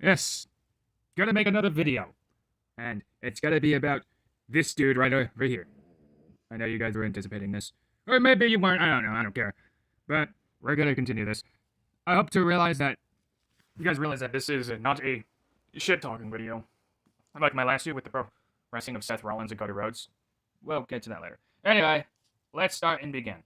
Yes, gonna make another video. And it's gonna be about this dude right over here. I know you guys were anticipating this. Or maybe you weren't, I don't know, I don't care. But we're gonna continue this. I hope to realize that you guys realize that this is not a shit-talking video. Like my last video with the pro wrestling of Seth Rollins and Cody Rhodes. We'll get to that later. Anyway, let's start and begin.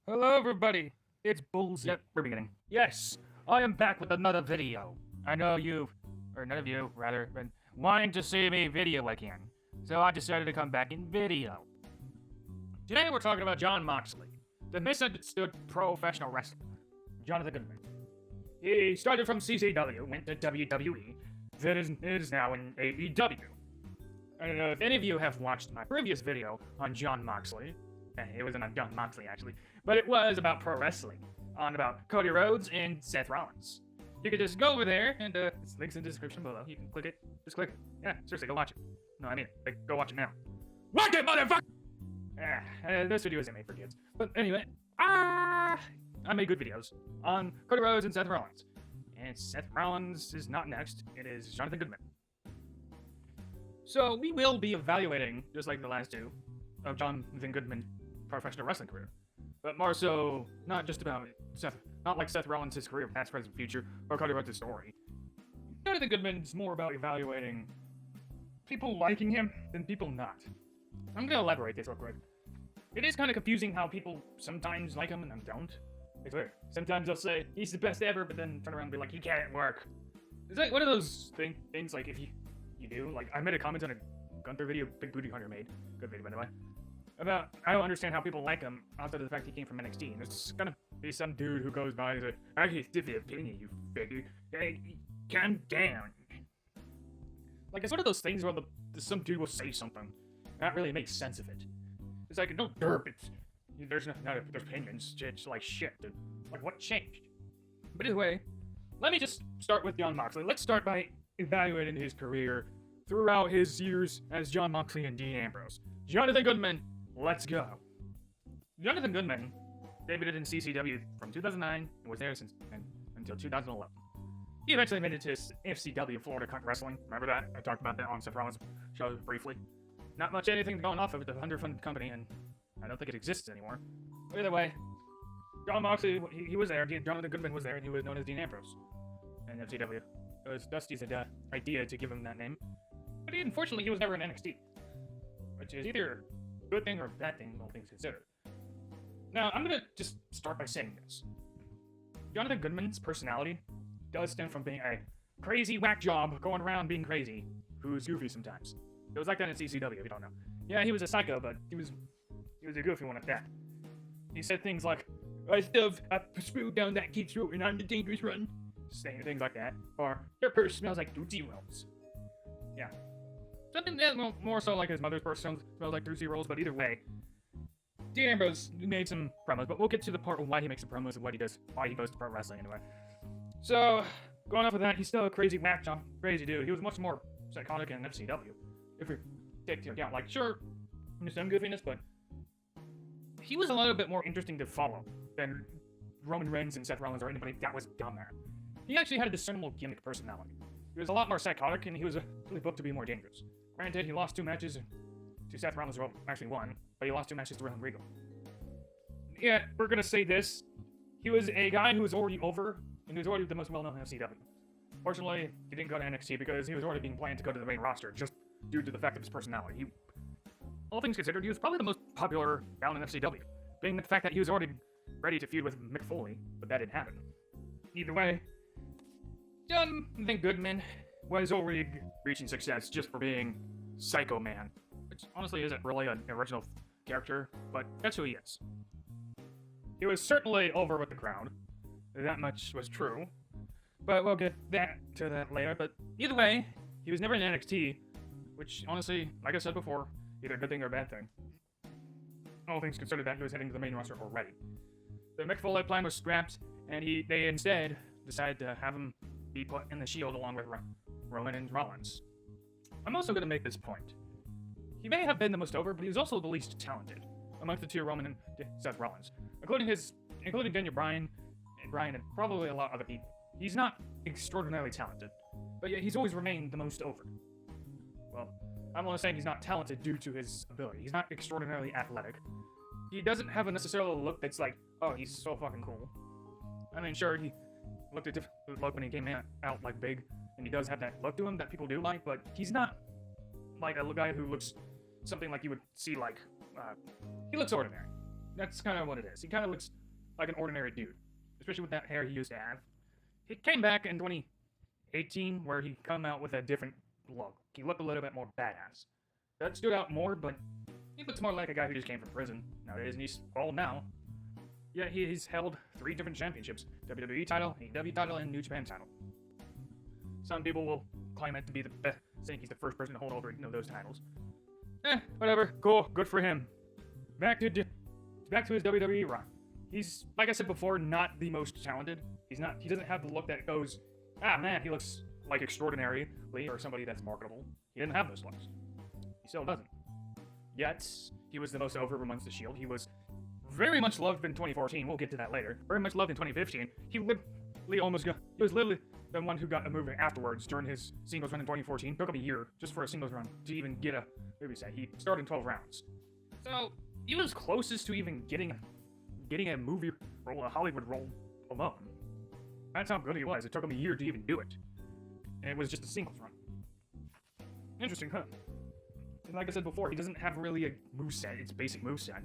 Hello everybody, it's Bulls. Yep, we're beginning. Yes, I am back with another video. I know none of you, rather, been wanting to see me video again. So I decided to come back in video. Today we're talking about Jon Moxley, the misunderstood professional wrestler, Jonathan Goodman. He started from CCW, went to WWE, then is now in AEW. I don't know if any of you have watched my previous video on Jon Moxley. It wasn't on Jon Moxley, actually, but it was about pro wrestling, on about Cody Rhodes and Seth Rollins. You could just go over there, and it's links in the description below. You can click it. Just click it. Yeah, seriously, go watch it. No, I mean it. Like, go watch it now. Watch it, motherfucker! This video isn't made for kids. But anyway, I made good videos on Cody Rhodes and Seth Rollins. And Seth Rollins is not next. It is Jonathan Goodman. So we will be evaluating, just like the last two, of Jonathan Goodman's professional wrestling career. But more so, not just about not like Seth Rollins' career, past, present, future, or Cody Rhodes' story. Jonathan Goodman's more about evaluating people liking him than people not. I'm gonna elaborate this real quick. It is kind of confusing how people sometimes like him and then don't. It's weird. Sometimes they'll say, he's the best ever, but then turn around and be like, he can't work. It's like one of those things like, if you do, like, I made a comment on a Gunther video, Big Booty Hunter made, good video by the way, about, I don't understand how people like him, outside of the fact he came from NXT, and it's gonna be some dude who goes by and says, I can stiff your opinion, you figure. Hey, calm down. Like, it's one of those things where some dude will say something, and not really make sense of it. It's like, no derp, there's opinions, it's like shit, dude. Like, what changed? But either way, let me just start with Jon Moxley. Let's start by evaluating his career throughout his years as Jon Moxley and Dean Ambrose. Jonathan Goodman, let's go. Jonathan Goodman debuted in CCW from 2009 and was there until 2011. He eventually made it to FCW, Florida Cunt Wrestling. Remember that? I talked about that on Seth Rollins' show briefly. Not much anything going off of it, the underfunded company, and I don't think it exists anymore. But either way, Jon Moxley, he was there, Jonathan Goodman was there, and he was known as Dean Ambrose in FCW. It was Dusty's idea to give him that name. But unfortunately, he was never in NXT. Which is either a good thing or a bad thing, all things considered. Now, I'm gonna just start by saying this. Jonathan Goodman's personality does stem from being a crazy whack job going around being crazy, who's goofy sometimes. It was like that in CCW, if you don't know. Yeah, he was a psycho, but he was a goofy one at that. He said things like, I stuff a screw down that kid's throat and I'm the dangerous one. Saying things like that. Or, your purse smells like Tootsie Rolls. Yeah. Something that more so like his mother's purse smells like Tootsie Rolls, but either way. Dean Ambrose made some promos, but we'll get to the part of why he makes the promos and why he goes to pro wrestling anyway. So, going off of that, he's still a crazy whack job, crazy dude. He was much more psychotic in FCW. If you take into account, like, sure, there's some goofiness, but he was a little bit more interesting to follow than Roman Reigns and Seth Rollins or anybody that was down there. He actually had a discernible gimmick personality. He was a lot more psychotic, and he was really booked to be more dangerous. Granted, he lost 2 matches to Seth Rollins, well, actually 1, but he lost 2 matches to Roman Regal. Yeah, we're gonna say this. He was a guy who was already over, and he was already the most well-known in FCW. Fortunately, he didn't go to NXT because he was already being planned to go to the main roster, just due to the fact of his personality. All things considered, he was probably the most popular down in FCW, being the fact that he was already ready to feud with Mick Foley, but that didn't happen. Either way, Jonathan Goodman was already reaching success just for being Psycho Man, which honestly isn't really an original character, but that's who he is. He was certainly over with the crowd, that much was true, but we'll get to that later. But either way, he was never in NXT, which honestly, like I said before, either a good thing or a bad thing. All things considered, that he was heading to the main roster already. The Mick Foley plan was scrapped, and they instead decided to have him be put in the Shield along with Roman and Rollins. I'm also going to make this point. He may have been the most over, but he was also the least talented amongst the two, Roman and Seth Rollins, including Daniel Bryan, and probably a lot of other people. He's not extraordinarily talented, but yet he's always remained the most over. Well, I'm not saying he's not talented due to his ability. He's not extraordinarily athletic. He doesn't have a necessarily look that's like, oh, he's so fucking cool. I mean, sure, he looked a different look when he came out like big, and he does have that look to him that people do like, but he's not like a guy who looks something like you would see like, he looks ordinary. That's kind of what it is. He kind of looks like an ordinary dude, especially with that hair he used to have. He came back in 2018 where he come out with a different look. He looked a little bit more badass. That stood out more, but he looks more like a guy who just came from prison nowadays, and he's old now. Yeah, he's held 3 different championships: WWE title, AEW title, and New Japan title. Some people will claim it to be the best, saying he's the first person to hold all 3 of those titles. Whatever. Cool. Good for him. Back to his WWE run. He's, like I said before, not the most talented. He doesn't have the look that goes, ah man, he looks like extraordinarily, or somebody that's marketable. He didn't have those looks. He still doesn't. Yet, he was the most over amongst the Shield. He was very much loved in 2014. We'll get to that later. Very much loved in 2015. He was literally the one who got a move afterwards during his singles run in 2014. Took him a year just for a singles run to even get a, he started in 12 rounds. So, he was closest to even getting a movie role, a Hollywood role alone. That's how good he was. It took him a year to even do it. And it was just a singles run. Interesting, huh? And like I said before, he doesn't have really a moveset. It's basic moveset.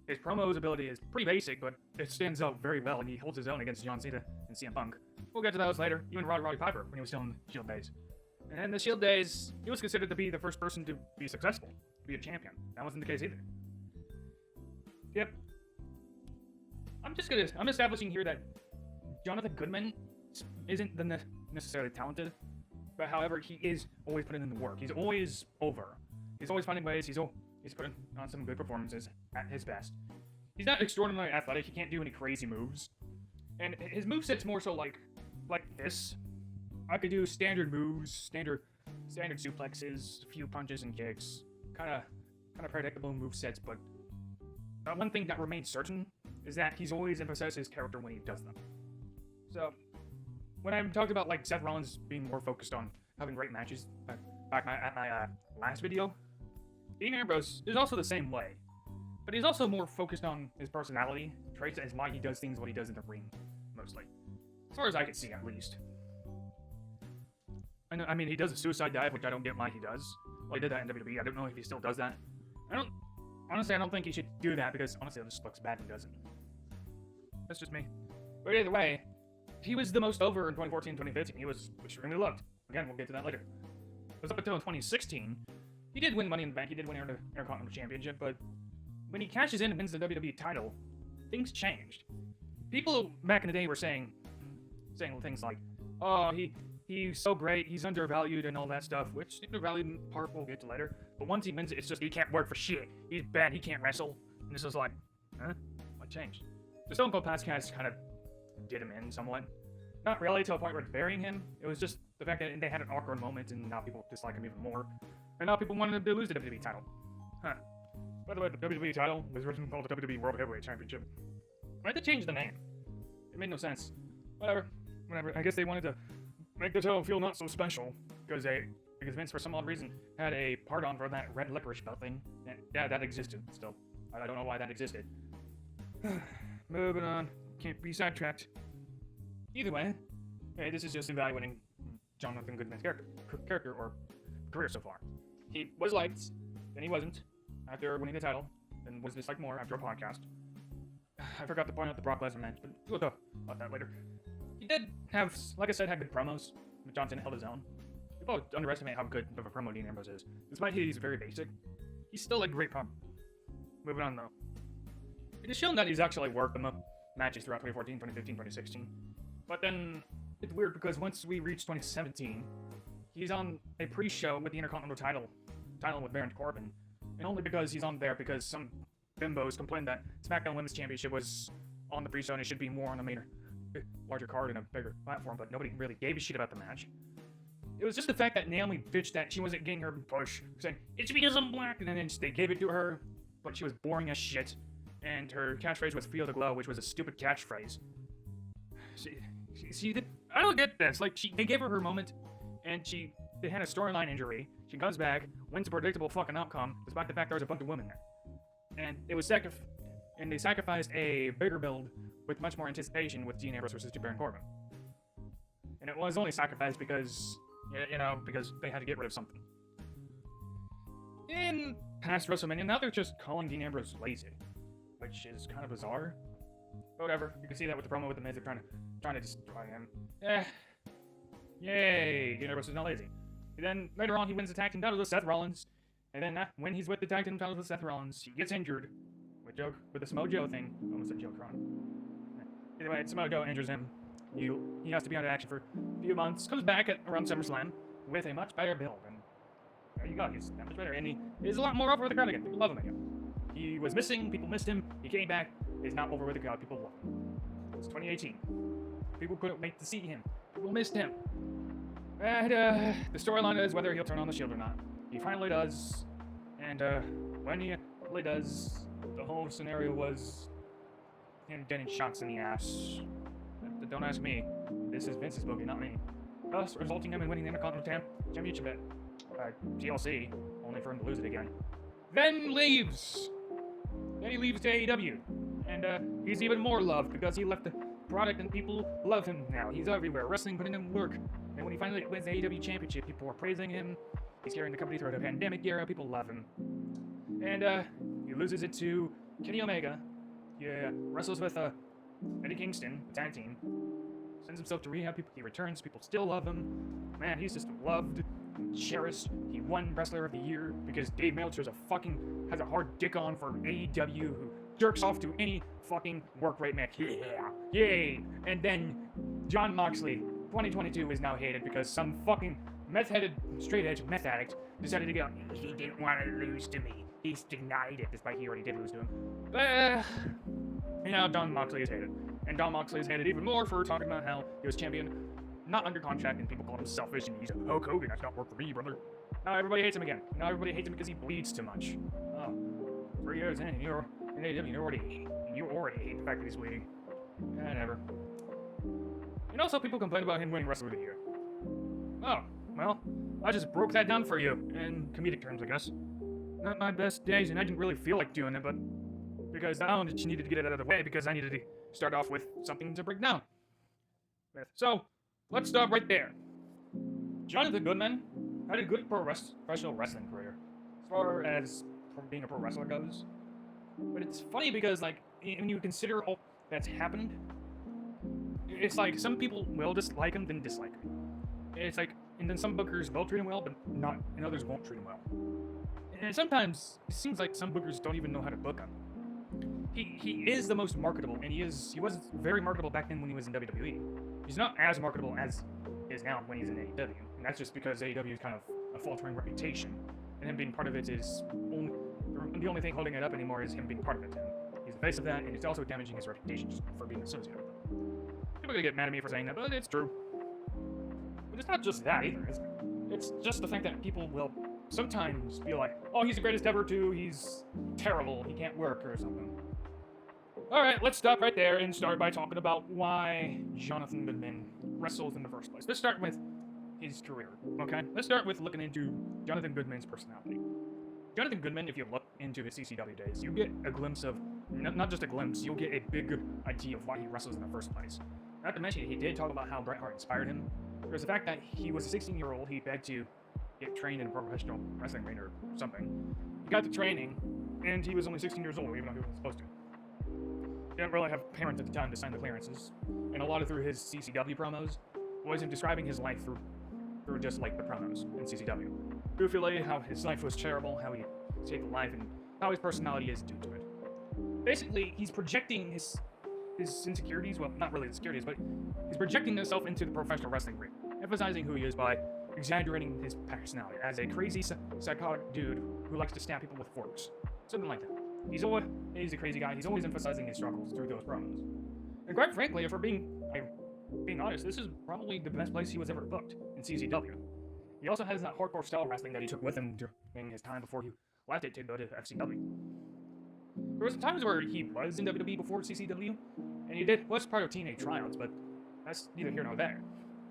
His promos ability is pretty basic, but it stands out very well, and he holds his own against John Cena and CM Punk. We'll get to those later. Even Roddy Piper when he was still in the Shield days. And in the Shield days, he was considered to be the first person to be successful, to be a champion. That wasn't the case either. Yep. I'm establishing here that Jonathan Goodman isn't necessarily talented, but however, he is always putting in the work. He's always over. He's always finding ways. He's putting on some good performances at his best. He's not extraordinarily athletic. He can't do any crazy moves, and his moveset's more so like this. I could do standard moves, standard suplexes, a few punches and kicks, kind of predictable movesets. But one thing that remains certain is that he's always emphasized his character when he does them. So, when I talked about like Seth Rollins being more focused on having great matches at my last video, Dean Ambrose is also the same way, but he's also more focused on his personality traits as why he does things what he does in the ring, mostly, as far as I can see at least. I mean, he does a suicide dive, which I don't get why he does. Well, he did that in WWE. I don't know if he still does that. I don't think he should do that because honestly, it just looks bad when he doesn't. That's just me. But either way, he was the most over in 2014 and 2015. He was extremely loved. Again, we'll get to that later. It was up until 2016. He did win Money in the Bank. He did win the Intercontinental Championship, but when he cashes in and wins the WWE title, things changed. People back in the day were saying things like, "Oh, he's so great. He's undervalued and all that stuff," which the undervalued part we'll get to later. But once he wins it, it's just he can't work for shit. He's bad. He can't wrestle. And this is like, huh? What changed? The Stone Cold podcast kind of did him in somewhat. Not really to a point where it's burying him. It was just the fact that they had an awkward moment and now people dislike him even more. And now people wanted him to lose the WWE title. Huh. By the way, the WWE title was originally called the WWE World Heavyweight Championship. Why did they change the name? It made no sense. Whatever. I guess they wanted to make the title feel not so special because Vince, for some odd reason, had a part-on for that red licorice belt thing. And yeah, that existed still. I don't know why that existed. Moving on. Can't be sidetracked. Either way, hey, this is just evaluating Jonathan Goodman's character or career so far. He was liked, then he wasn't, after winning the title, then was disliked more after a podcast. I forgot to point out the Brock Lesnar match, but we'll talk about that later. He did have, like I said, had good promos. Johnson held his own. People underestimate how good of a promo Dean Ambrose is. Despite he's very basic, he's still a great promo. Moving on though. It has shown that he's actually worked the matches throughout 2014, 2015, 2016. But then, it's weird because once we reach 2017, he's on a pre-show with the Intercontinental title with Baron Corbin. And only because he's on there because some bimbos complained that SmackDown Women's Championship was on the pre-show and it should be more on a larger card and a bigger platform, but nobody really gave a shit about the match. It was just the fact that Naomi bitched that she wasn't getting her push, saying, "It's because I'm black," and then they gave it to her, but she was boring as shit. And her catchphrase was "Feel the Glow," which was a stupid catchphrase. I don't get this. Like, they gave her moment, and they had a storyline injury. She comes back, wins a predictable fucking outcome, despite the fact there was a bunch of women there. And it was and they sacrificed a bigger build with much more anticipation with Dean Ambrose versus Baron Corbin. And it was only sacrificed because, because they had to get rid of something. In past WrestleMania, now they're just calling Dean Ambrose lazy, which is kind of bizarre. Whatever, you can see that with the promo with the Miz, they're trying to destroy him. Yay, Dean Ambrose is not lazy. And then later on, he wins the tag team title with Seth Rollins, and then when he's with the tag team title with Seth Rollins, he gets injured with the Samoa Joe thing. Almost said Joe Cron. Anyway, Samoa Joe injures him. He has to be out of action for a few months. Comes back around SummerSlam with a much better build, and there you go. He's that much better, and he is a lot more over with the crowd again. People love him again. He was missing. People missed him. He came back. He's now over with the crowd. People love him. It's 2018. People couldn't wait to see him. People missed him. And the storyline is whether he'll turn on the Shield or not. He finally does. And when he finally does, the whole scenario was him getting shots in the ass. Don't ask me. This is Vince's boogie, not me. Thus, resulting in him winning the Intercontinental Championship at TLC, only for him to lose it again. Then leaves! Then he leaves to AEW. And he's even more loved because he left the product and people love him now. He's everywhere, wrestling, putting in work. And when he finally wins the AEW Championship, people are praising him. He's carrying the company through the pandemic era. People love him. And he loses it to Kenny Omega. Yeah, wrestles with Eddie Kingston, tag team. Sends himself to rehab. He returns. People still love him. Man, he's just loved, cherished. He won Wrestler of the Year because Dave Meltzer's has a hard dick on for AEW, who jerks off to any fucking work rate match. Yeah, yay! And then Jon Moxley, 2022, is now hated because some fucking meth-headed, straight-edge meth addict decided to go, he didn't want to lose to me. He's denied it, despite he already did lose to him. But, Jon Moxley is hated. And Jon Moxley is hated even more for talking about how he was champion, not under contract, and people call him selfish, and he's a Hulk Hogan, that's not work for me, brother. Now everybody hates him again. Now everybody hates him because he bleeds too much. Oh, 3 years in, you're in AEW, you already hate the fact that he's bleeding. Never. And also, people complain about him winning Wrestler of the Year. Oh, well, I just broke that down for you, in comedic terms, I guess. Not my best days, and I didn't really feel like doing it, but because I just needed to get it out of the way, because I needed to start off with something to break down with. So, let's stop right there. Jonathan Goodman had a good professional wrestling career, as far as being a pro wrestler goes. But it's funny because, like, when you consider all that's happened, it's like some people will dislike him, then dislike him. It's like, and then some bookers will treat him well, but not, and others won't treat him well. And sometimes it seems like some bookers don't even know how to book him. He is the most marketable, and he was very marketable back then when he was in WWE. He's not as marketable as he is now when he's in AEW, and that's just because AEW is kind of a faltering reputation, and him being part of it is the only thing holding it up anymore is him being part of it. And he's the face of that, and it's also damaging his reputation just for being associated with it. People are gonna get mad at me for saying that, but it's true. But it's not just that either, is it? It's just the fact that people will sometimes be like, oh, he's the greatest ever too, he's terrible, he can't work, or something. Alright, let's stop right there and start by talking about why Jonathan Goodman wrestles in the first place. Let's start with his career, okay? Let's start with looking into Jonathan Goodman's personality. Jonathan Goodman, if you look into his CCW days, you get a glimpse of, not just a glimpse, you'll get a big idea of why he wrestles in the first place. Not to mention, he did talk about how Bret Hart inspired him. There's the fact that he was a 16-year-old, he begged to get trained in a professional wrestling ring or something. He got the training, and he was only 16 years old, even though he wasn't supposed to. He didn't really have parents at the time to sign the clearances, and a lot of through his CCW promos was him describing his life through just like the promos in CCW. Goofily, how his life was terrible, how he saved life, and how his personality is due to it. Basically, he's projecting his insecurities, well, not really insecurities, but he's projecting himself into the professional wrestling ring, emphasizing who he is by exaggerating his personality as a crazy, psychotic dude who likes to stab people with forks. Something like that. He's a crazy guy. He's always emphasizing his struggles through those promos. And quite frankly, if we're being honest, this is probably the best place he was ever booked in CZW. He also has that hardcore style wrestling that he took with him during his time before he left it to go to FCW. There were some times where he was in WWE before CCW, and he was part of TNA tryouts, but that's neither here nor there.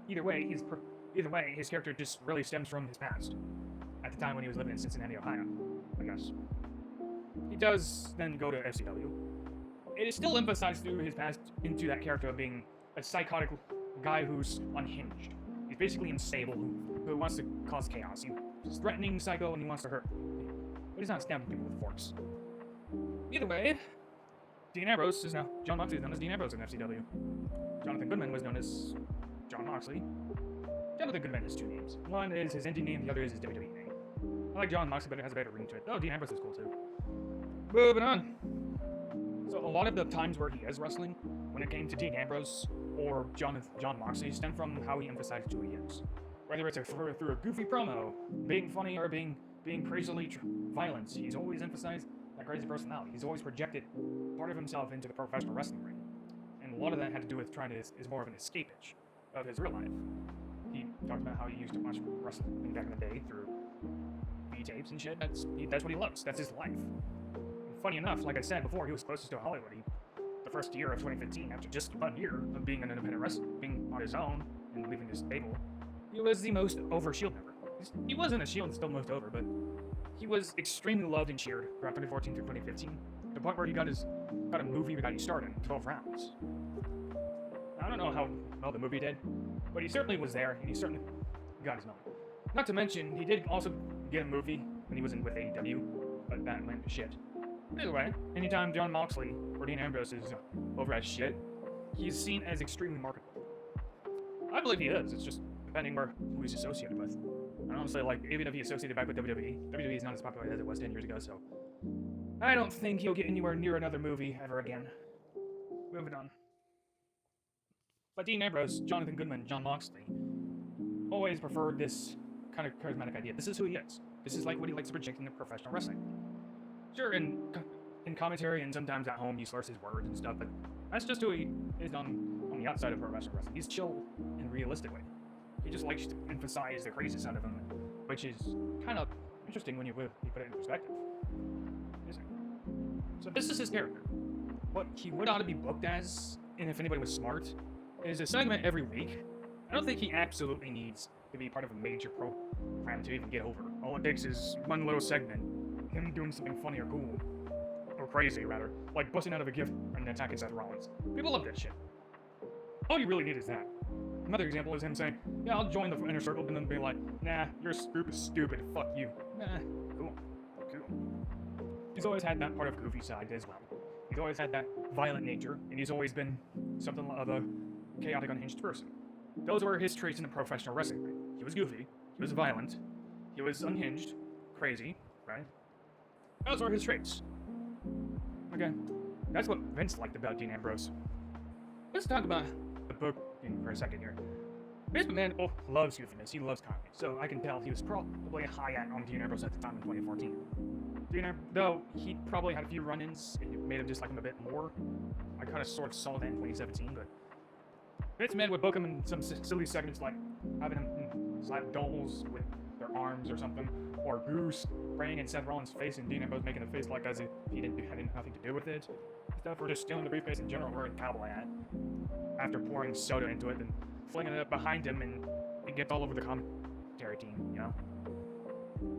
either way, his character just really stems from his past. At the time when he was living in Cincinnati, Ohio, I guess. He does then go to FCW. It is still emphasized through his past into that character of being a psychotic guy who's unhinged. He's basically unstable, who wants to cause chaos. He's threatening, psycho, and he wants to hurt people. But he's not stabbing people with forks. Either way, Dean Ambrose is now... John Moxley is known as Dean Ambrose in FCW. Jonathan Goodman was known as John Moxley. Jonathan Goodman has two names. One is his indie name, the other is his WWE name. I like John Moxley, but it has a better ring to it. Oh, Dean Ambrose is cool too. Moving on. So a lot of the times where he is wrestling, when it came to Dean Ambrose or John Moxley, stem from how he emphasized who he is. Whether it's through a goofy promo, being funny, or being crazily violent, he's always emphasized that crazy personality. He's always projected part of himself into the professional wrestling ring. And a lot of that had to do with is more of an escapage of his real life. He talked about how he used to watch wrestling back in the day through V-tapes and shit. That's what he loves. That's his life. And funny enough, like I said before, he was closest to Hollywood. The first year of 2015, after just 1 year of being an independent wrestler, being on his own and leaving his stable, he was the most over Shield member. He wasn't a Shield, still most over, but he was extremely loved and cheered throughout 2014 through 2015. To the point where he got a movie that he starred in, 12 Rounds. I don't know how well the movie did, but he certainly was there, and he certainly got his moment. Not to mention, he did also get a movie when he was with AEW, but that went to shit. Either way, anytime John Moxley or Dean Ambrose is over as shit, he's seen as extremely marketable. I believe he is, it's just depending who he's associated with. And honestly, like, even if he associated back with WWE is not as popular as it was 10 years ago, so I don't think he'll get anywhere near another movie ever again. Moving on. But Dean Ambrose, Jonathan Goodman, John Moxley always preferred this kind of charismatic idea. This is who he is. This is like what he likes to project in the professional wrestling. Sure, in commentary and sometimes at home he slurs his words and stuff, but that's just who he is on the outside of professional wrestling. He's chill and realistic way. He just likes to emphasize the crazy side of him, which is kind of interesting when you put it in perspective. So this is his character. What he would ought to be booked as, and if anybody was smart, is a segment every week. I don't think he absolutely needs to be part of a major program to even get over. All it takes is one little segment, him doing something funny or cool, or crazy rather, like busting out of a gift and attacking Seth Rollins. People love that shit. All you really need is that. Another example is him saying, yeah, I'll join the inner circle, and then being like, nah, your group is stupid, fuck you. Nah, cool. He's always had that part of goofy side as well. He's always had that violent nature, and he's always been something of a chaotic, unhinged person. Those were his traits in the professional wrestling ring. He was goofy, he was violent, he was unhinged, crazy, right? Those were his traits. Okay, that's what Vince liked about Dean Ambrose. Let's talk about the book for a second here. Vince McMahon loves goofiness, he loves comedy, so I can tell he was probably high on Dean Ambrose at the time in 2014. Though he probably had a few run-ins, and it made him dislike him a bit more. I kind of sort of saw that in 2017, but Vince McMahon would book him in some silly segments like having him slap dolls with their arms or something, or Goose spraying in Seth Rollins' face and Dean Ambrose making a face like as if he had nothing to do with it. Stuff, or just stealing the briefcase in general, wearing a cowboy hat after pouring soda into it and flinging it up behind him, and it gets all over the commentary team, you know?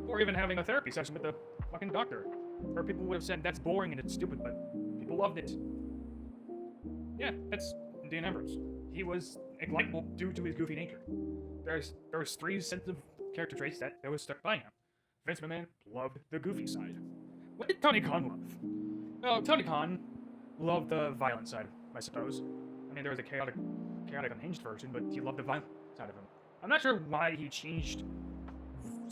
Or even having a therapy session with the fucking doctor, where people would have said that's boring and it's stupid, but people loved it. Yeah, that's Dean Ambrose. He was likable due to his goofy nature. There's three sets of character traits that was stuck by him. Vince McMahon loved the goofy side. What did Tony Khan love? Well, Tony Khan loved the violent side, I suppose. I mean, there was a chaotic unhinged version, but he loved the violent side of him. I'm not sure why he changed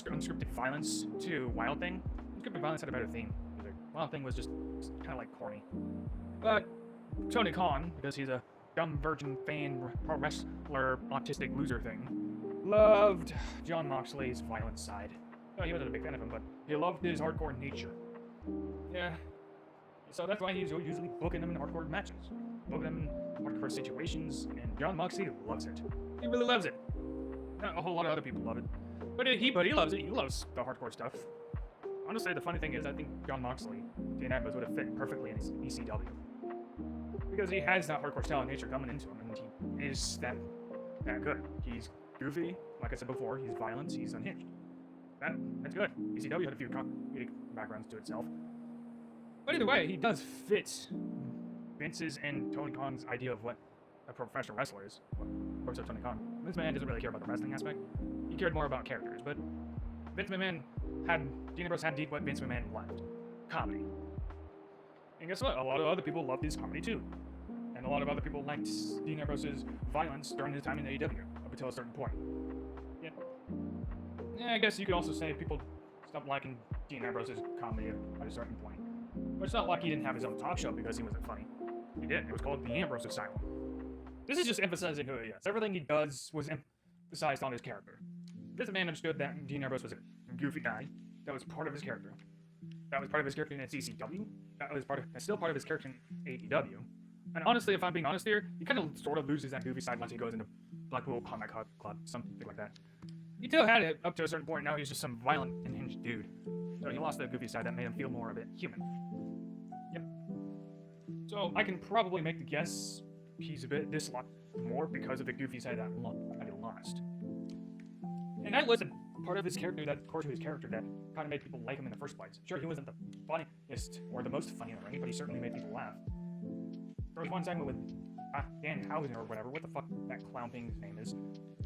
unscripted violence to Wild Thing. Unscripted violence had a better theme. Wild Thing was just kind of like corny. But Tony Khan, because he's a dumb virgin fan, pro wrestler, autistic loser thing, loved John Moxley's violent side. Well, he wasn't a big fan of him, but he loved his hardcore nature. Yeah. So that's why he's usually booking him in hardcore matches. Booking him in hardcore situations, and John Moxley loves it. He really loves it. Not a whole lot of other people love it. But he loves it. He loves the hardcore stuff. Honestly, the funny thing is, I think John Moxley, Dean Ambrose, would have fit perfectly in ECW. Because he has that hardcore style of nature coming into him, and he is that that good. He's goofy, like I said before, he's violent, he's unhinged. That's good. ECW had a few comedic backgrounds to itself. But either way, he does fit Vince's and Tony Khan's idea of what a professional wrestler is. Or so Tony Khan. Vince McMahon doesn't really care about the wrestling aspect. He cared more about characters, but Dean Ambrose had indeed what Vince McMahon loved. Comedy. And guess what? A lot of other people loved his comedy too. And a lot of other people liked Dean Ambrose's violence during his time in AEW, up until a certain point. Yeah, I guess you could also say people stopped liking Dean Ambrose's comedy at a certain point. But it's not like he didn't have his own talk show because he wasn't funny. He did. It was called The Ambrose Asylum. This is just emphasizing who he is. Everything he does was emphasized on his character. This man understood that Dean Ambrose was a goofy guy. That was part of his character. That was part of his character in CCW. That's still part of his character in AEW. And honestly, if I'm being honest here, he kind of sort of loses that goofy side once he goes into Blackpool Combat Club, something like that. He still had it up to a certain point. Now he's just some violent, unhinged dude. So he lost that goofy side that made him feel more a bit human. Yep. So I can probably make the guess he's a bit disliked more because of the goofy side that he lost. And that was a part of his character, that core to his character, that kind of made people like him in the first place. Sure, he wasn't the funniest or the most funny in the ring, but he certainly made people laugh. There was one segment with Dan Housen or whatever, what the fuck that clown thing's name is,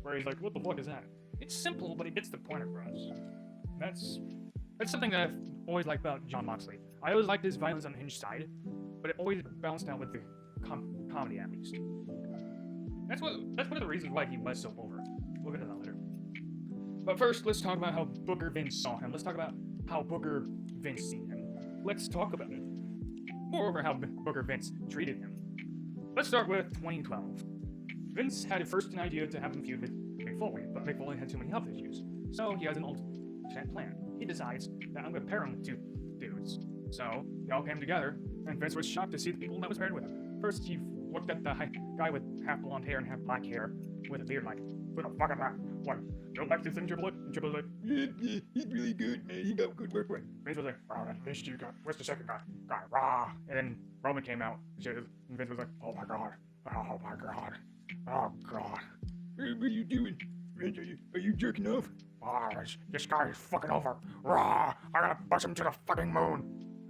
where he's like, what the fuck is that? It's simple, but it gets the point across. That's something that I've always liked about Jon Moxley. I always liked his violence on the unhinged side, but it always balanced out with the comedy at least. That's one of the reasons why he was so over. We'll get to that later. But first, let's talk about how Booker Vince saw him. Let's talk about how Booker Vince seen him. Let's talk about it. Moreover, how Booker Vince treated him. Let's start with 2012. Vince had first an idea to have him feud with Mick Foley, but Mick Foley had too many health issues. So he has an alternate plan. He decides that I'm going to pair him with two dudes. So they all came together, and Vince was shocked to see the people that was paired with him. First, he looked at the guy with half blonde hair and half black hair with a beard like, what the fuck is that? What? Don't like this thing, Triple H? And Triple H like, yeah, he's really good, man. He got good work rate. Vince was like, oh, this you got. Where's the second guy? Rah. And then Roman came out, and Vince was like, oh my god. Oh my god. Oh god. Hey, what are you doing? Vince, are you jerking off? Oh, this guy is fucking over. Rah! I gotta bust him to the fucking moon.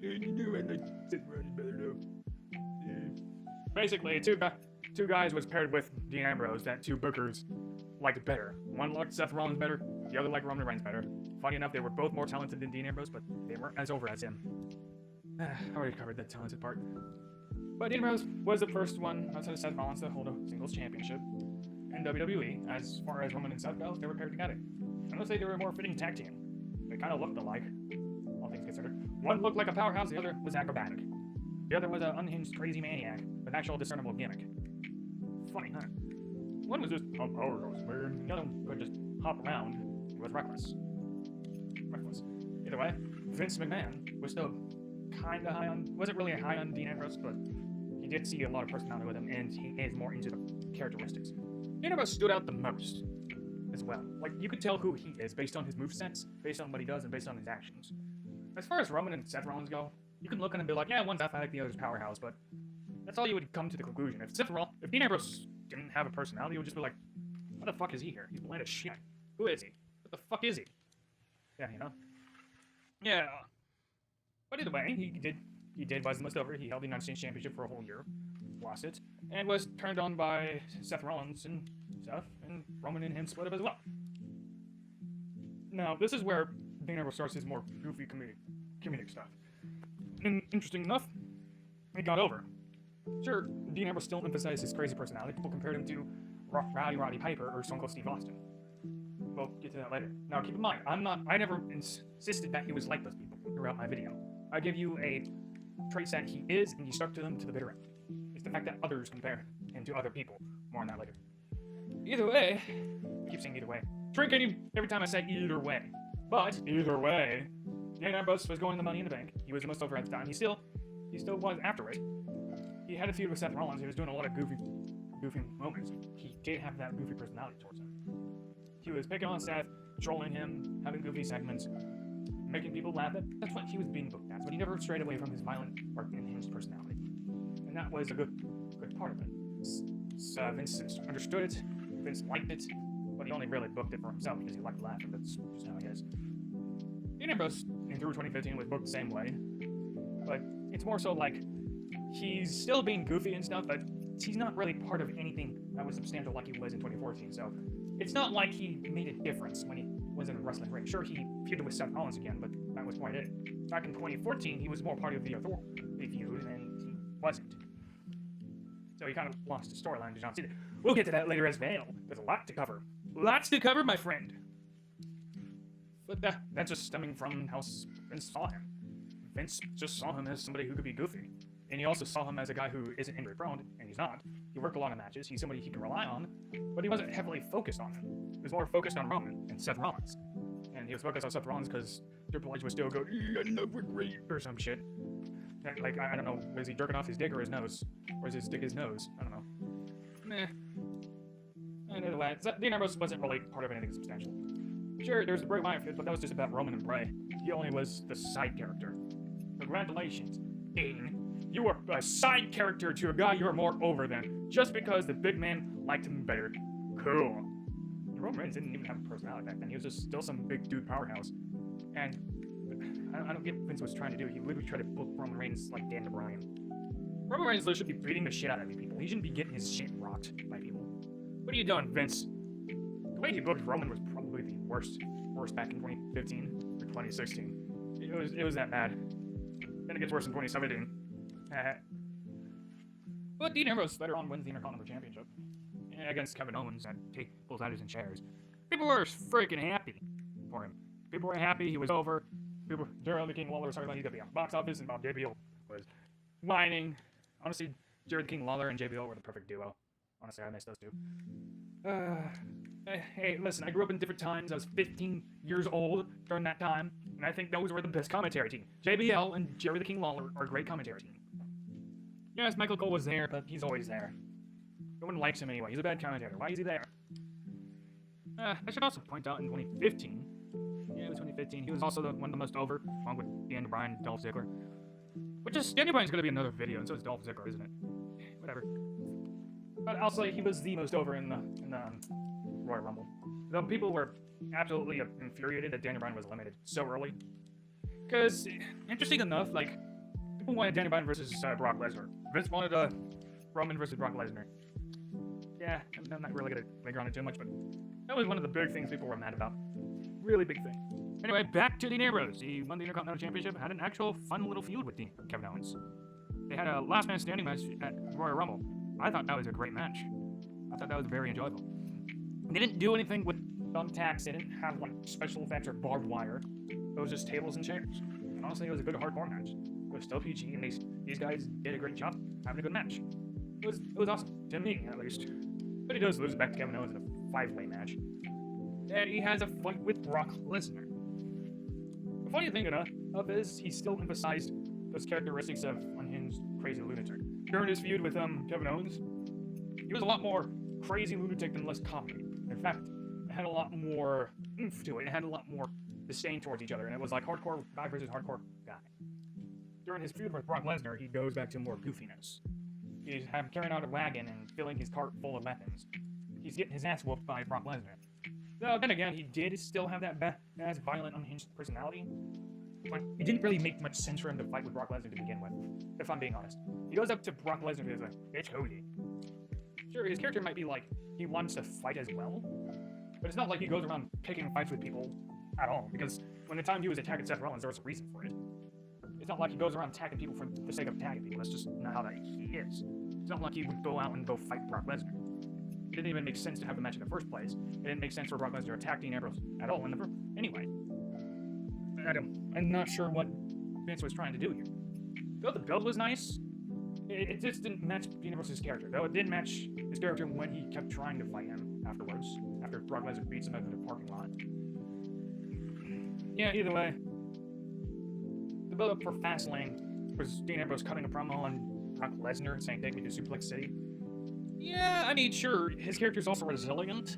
And you know, and like, Seth Rollins better know. Yeah. Basically, two guys was paired with Dean Ambrose that two bookers liked better. One liked Seth Rollins better, the other liked Roman Reigns better. Funny enough, they were both more talented than Dean Ambrose, but they weren't as over as him. I already covered that talented part. But Dean Ambrose was the first one outside of Seth Rollins to hold a singles championship in WWE. As far as Roman and Seth goes, they were paired together. I'm gonna say they were a more fitting tag team. They kind of looked alike, all things considered. One looked like a powerhouse, the other was acrobatic. The other was an unhinged crazy maniac with actual discernible gimmick. Funny, huh? One was just a powerhouse, man. The other one could just hop around. It was reckless. Either way, Vince McMahon was still kinda high on, wasn't really high on Dean Ambrose, but he did see a lot of personality with him, and he is more into the characteristics. Dean Ambrose stood out the most as well. Like, you could tell who he is based on his movesets, based on what he does, and based on his actions. As far as Roman and Seth Rollins go, you can look at him and be like, yeah, one's athletic, the other's powerhouse, but that's all you would come to the conclusion. If Dean Ambrose didn't have a personality, you would just be like, what the fuck is he here? He's bland as shit. Who is he? What the fuck is he? Yeah, you know? Yeah. But either way, he did was most over. He held the United States Championship for a whole year, lost it, and was turned on by Seth Rollins and stuff, and Roman and him split up as well. Now, this is where Dean Ambrose starts his more goofy comedic stuff. And interesting enough, he got over. Sure, Dean Ambrose still emphasized his crazy personality. People compared him to Roddy Piper or Stone Cold Steve Austin. We'll get to that later. Now, keep in mind, I never insisted that he was like those people throughout my video. I give you a traits that he is, and you stuck to them to the bitter end. It's the fact that others compare him to other people. More on that later. Either way, I keep saying either way. Tricking every time I say either way. But, either way, Dean Ambrose was going the Money in the Bank. He was the most over at the time. He still was afterwards. He had a feud with Seth Rollins. He was doing a lot of goofy moments. He did have that goofy personality towards him. He was picking on Seth, trolling him, having goofy segments, making people laugh. That's what he was being booked as, but he never strayed away from his violent or unhinged personality. And that was a good part of it. Vince understood it, Vince liked it, but he only really booked it for himself because he liked laughing. That's just how he is. Dean Ambrose in through 2015 was booked the same way, but it's more so like he's still being goofy and stuff, but he's not really part of anything that was substantial like he was in 2014. So it's not like he made a difference when he was in a wrestling ring. Sure, he feuded with Seth Rollins again, but that was quite it. Back in 2014, he was more part of the Authority feud, and he wasn't. So he kind of lost his storyline to John Cena. We'll get to that later as well. There's a lot to cover. Lots to cover, my friend. But that's just stemming from how Vince saw him. Vince just saw him as somebody who could be goofy. And he also saw him as a guy who isn't injury prone, and he's not. He worked a lot of matches. He's somebody he can rely on, but he wasn't heavily focused on him. He was more focused on Roman and Seth Rollins. And he was focused on Seth Rollins because Triple H would still go, "We're great," or some shit. Like, I don't know, was he jerking off his dick or his nose? Or is his dick his nose? I don't know. Meh. And either way, Dean Ambrose wasn't really part of anything substantial. Sure, there's the Bray Wyatt feud, but that was just about Roman and Bray. He only was the side character. Congratulations, Dean. You were a side character to a guy you were more over than, just because the big man liked him better. Cool. Roman Reigns didn't even have a personality back then. He was just still some big dude powerhouse. And I don't get what Vince was trying to do. He literally tried to book Roman Reigns like Dan Bryan. Roman Reigns should be beating the shit out of people. He shouldn't be getting his shit rocked by people. What are you doing, Vince? The way he booked Roman was probably the worst back in 2015 or 2016. It was that bad. Then it gets worse in 2017. But Dean Ambrose later on wins the Intercontinental Championship against Kevin Owens and tables, ladders, and chairs. People were freaking happy for him. People were happy he was over. Jerry the King Lawler was talking about he's gonna be on box office, and Bob JBL was whining. Honestly, Jerry the King Lawler and JBL were the perfect duo. Honestly, I miss those two. Hey, listen, I grew up in different times. I was 15 years old during that time, and I think those were the best commentary team. JBL and Jerry the King Lawler are a great commentary team. Yes, Michael Cole was there, but he's always there. No one likes him anyway. He's a bad commentator. Why is he there? I should also point out in 2015, it was 2015, he was also one of the most over, along with Daniel Bryan and Dolph Ziggler. Which is, Daniel Bryan's gonna be another video, and so is Dolph Ziggler, isn't it? Whatever. But I'll say he was the most over in the Royal Rumble. Though people were absolutely infuriated that Daniel Bryan was eliminated so early. Because, interesting enough, like, people wanted Daniel Bryan versus Brock Lesnar. Vince wanted Roman versus Brock Lesnar. Yeah, I'm not really gonna linger on it too much, but that was one of the big things people were mad about. Really big thing. Anyway, back to Dean Ambrose. He won the Intercontinental Championship and had an actual fun little feud with Kevin Owens. They had a last man standing match at Royal Rumble. I thought that was a great match. I thought that was very enjoyable. They didn't do anything with thumbtacks. They didn't have like special effects or barbed wire. It was just tables and chairs. And honestly, it was a good hardcore match. It was still PG, and these guys did a great job having a good match. It was awesome, to me at least. But he does lose back to Kevin Owens in a 5-way match. And he has a fight with Brock Lesnar. The funny thing of is he still emphasized those characteristics of unhinged, crazy lunatic. During his feud with Kevin Owens, he was a lot more crazy lunatic than less comedy. In fact, it had a lot more oomph to it. It had a lot more disdain towards each other, and it was like hardcore guy versus hardcore guy. During his feud with Brock Lesnar, he goes back to more goofiness. He's carrying out a wagon and filling his cart full of weapons. He's getting his ass whooped by Brock Lesnar. Though, then again, he did still have that badass, violent, unhinged personality, but it didn't really make much sense for him to fight with Brock Lesnar to begin with, if I'm being honest. He goes up to Brock Lesnar and he's like, "It's Cody." Sure, his character might be like, he wants to fight as well, but it's not like he goes around picking fights with people at all, because when the time he was attacking Seth Rollins, there was a reason for it. It's not like he goes around attacking people for the sake of attacking people. That's just not how he is. It's not like he would go out and go fight Brock Lesnar. It didn't even make sense to have the match in the first place. It didn't make sense for Brock Lesnar to attack Dean Ambrose at all. Anyway, I'm not sure what Vince was trying to do here. Though the build was nice, it just didn't match Dean Ambrose's character. Though it did match his character when he kept trying to fight him afterwards, after Brock Lesnar beats him out in the parking lot. Yeah, either way, the build-up for Fastlane was Dean Ambrose cutting a promo on Brock Lesnar saying, "Take me to Suplex City." Yeah, I mean, sure, his character's also resilient,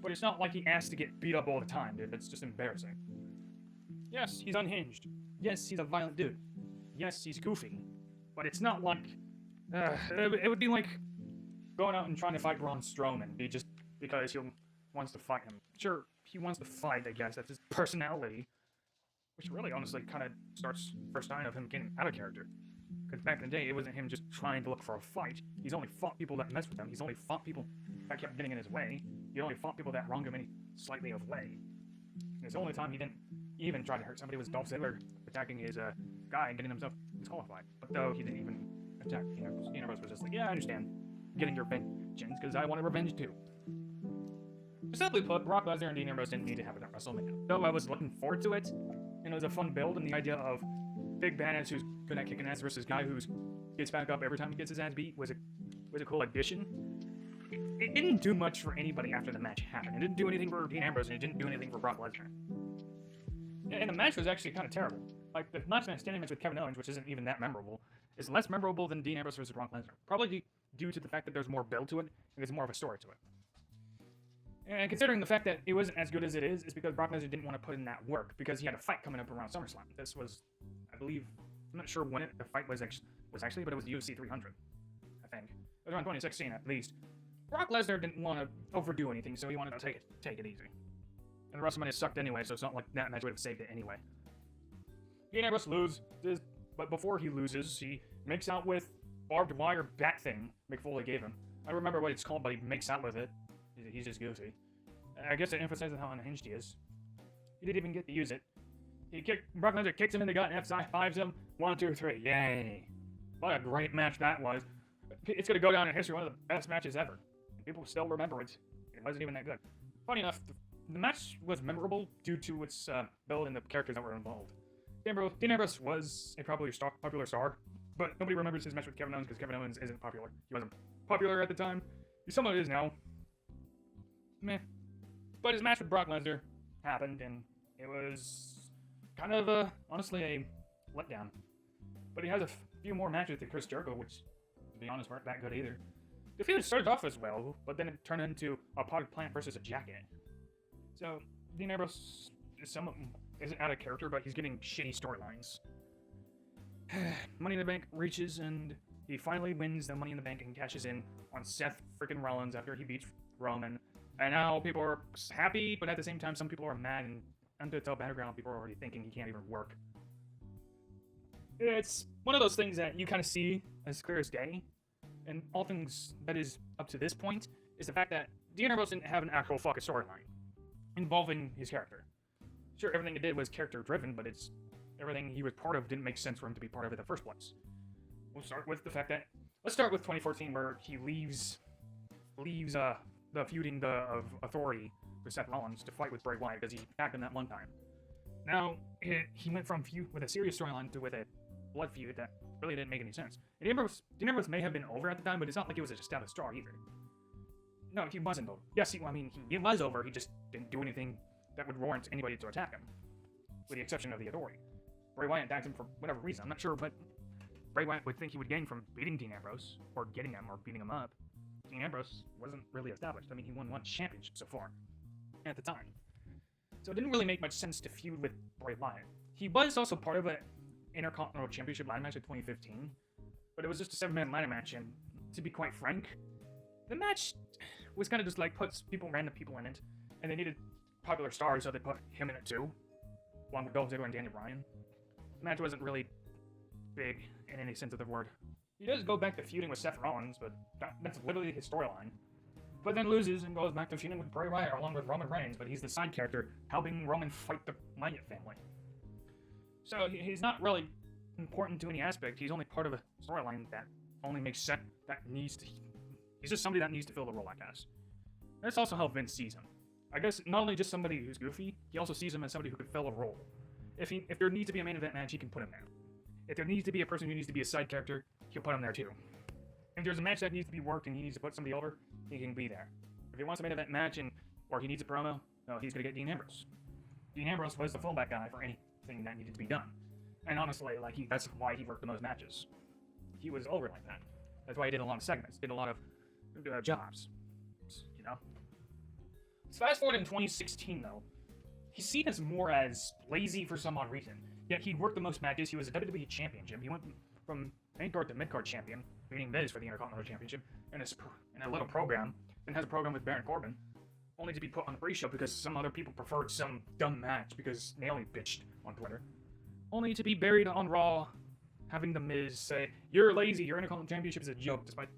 but it's not like he has to get beat up all the time, dude. That's just embarrassing. Yes, he's unhinged. Yes, he's a violent dude. Yes, he's goofy. But it's not like... it would be like going out and trying to fight Braun Strowman. He just because he wants to fight him. Sure, he wants to fight, I guess. That's his personality. Which really, honestly, kind of starts first sign of him getting out of character. Because back in the day, it wasn't him just trying to look for a fight. He's only fought people that messed with him. He's only fought people that kept getting in his way. He only fought people that wronged him any slightly of way. And the only time he didn't even try to hurt somebody was Dolph Ziggler attacking his guy and getting himself disqualified. But though he didn't even attack Dean Ambrose. Dean Ambrose was just like, yeah, I understand. Getting your vengeance, because I wanted revenge too. Simply put, Brock Lesnar and Dean Ambrose didn't need to have it at WrestleMania. Though I was looking forward to it, and it was a fun build, and the idea of big badass who's good at kicking ass versus guy who gets back up every time he gets his ass beat was a cool addition. It didn't do much for anybody after the match happened. It didn't do anything for Dean Ambrose, and it didn't do anything for Brock Lesnar. And the match was actually kind of terrible. Like, the last man standing match with Kevin Owens, which isn't even that memorable, is less memorable than Dean Ambrose versus Brock Lesnar. Probably due to the fact that there's more build to it, and there's more of a story to it. And considering the fact that it wasn't as good as it is because Brock Lesnar didn't want to put in that work, because he had a fight coming up around SummerSlam. This was, I believe, I'm not sure when the fight was actually, but it was UFC 300, I think. It was around 2016 at least. Brock Lesnar didn't want to overdo anything, so he wanted to take it easy. And WrestleMania sucked anyway, so it's not like that match would have saved it anyway. Dean Ambrose loses, but before he loses, he makes out with barbed wire bat thing Mick Foley gave him. I don't remember what it's called, but he makes out with it. He's just goofy. I guess it emphasizes how unhinged he is. He didn't even get to use it. Brock Lesnar kicks him in the gut and F5s him. 1, 2, 3. Yay. What a great match that was. It's going to go down in history, one of the best matches ever. People still remember it. It wasn't even that good. Funny enough, the match was memorable due to its build and the characters that were involved. Dean Ambrose was a popular star, but nobody remembers his match with Kevin Owens because Kevin Owens isn't popular. He wasn't popular at the time. He somewhat is now. Meh. But his match with Brock Lesnar happened, and it was kind of, honestly, a letdown. But he has a few more matches with Chris Jericho, which, to be honest, weren't that good either. The feud started off as well, but then it turned into a potted plant versus a jacket. So, Dean Ambrose isn't out of character, but he's getting shitty storylines. Money in the Bank reaches, and he finally wins the Money in the Bank and cashes in on Seth freaking Rollins after he beats Roman. And now people are happy, but at the same time, some people are mad, and under the background, people are already thinking he can't even work. It's one of those things that you kind of see as clear as day, and all things that is up to this point is the fact that Dean Ambrose didn't have an actual fucking storyline involving his character. Sure, everything he did was character-driven, but everything he was part of didn't make sense for him to be part of it in the first place. Let's start with 2014, where he leaves the feuding of authority with Seth Rollins to fight with Bray Wyatt because he attacked him that one time. Now, he went from feud with a serious storyline to with a blood feud that really didn't make any sense. Dean Ambrose may have been over at the time, but it's not like he was just out of star either. No, he wasn't over. Yes, he was over, he just didn't do anything that would warrant anybody to attack him, with the exception of the authority. Bray Wyatt attacked him for whatever reason. I'm not sure what Bray Wyatt would think he would gain from beating Dean Ambrose, or getting him, or beating him up. Dean Ambrose wasn't really established. I mean, he won one championship so far, at the time. So it didn't really make much sense to feud with Bray Wyatt. He was also part of an Intercontinental Championship ladder match in 2015, but it was just a 7-man ladder match, and to be quite frank, the match was kind of just like random people in it, and they needed popular stars, so they put him in it too, along with Dolph Ziggler and Daniel Bryan. The match wasn't really big in any sense of the word. He does go back to feuding with Seth Rollins, but that's literally his storyline. But then loses and goes back to feuding with Bray Wyatt along with Roman Reigns, but he's the side character helping Roman fight the Wyatt family. So he's not really important to any aspect. He's only part of a storyline that only makes sense, he's just somebody that needs to fill the role, I guess. That's also how Vince sees him. I guess not only just somebody who's goofy, he also sees him as somebody who could fill a role. If there needs to be a main event match, he can put him there. If there needs to be a person who needs to be a side character, he'll put him there too. If there's a match that needs to be worked and he needs to put somebody over, he can be there. If he wants a main event match or he needs a promo, no, he's gonna get Dean Ambrose. Dean Ambrose was the fullback guy for anything that needed to be done. And honestly, that's why he worked the most matches. He was over like that. That's why he did a lot of segments, did a lot of jobs. You know? So fast forward in 2016 though, he's seen as more as lazy for some odd reason. Yet he worked the most matches. He was a WWE Championship. He went from main card to mid card champion, beating Miz for the Intercontinental Championship in a little program. Then has a program with Baron Corbin. only to be put on the pre-show because some other people preferred some dumb match because Naomi bitched on Twitter, only to be buried on Raw, having The Miz say, "You're lazy, your Intercontinental Championship is a joke," despite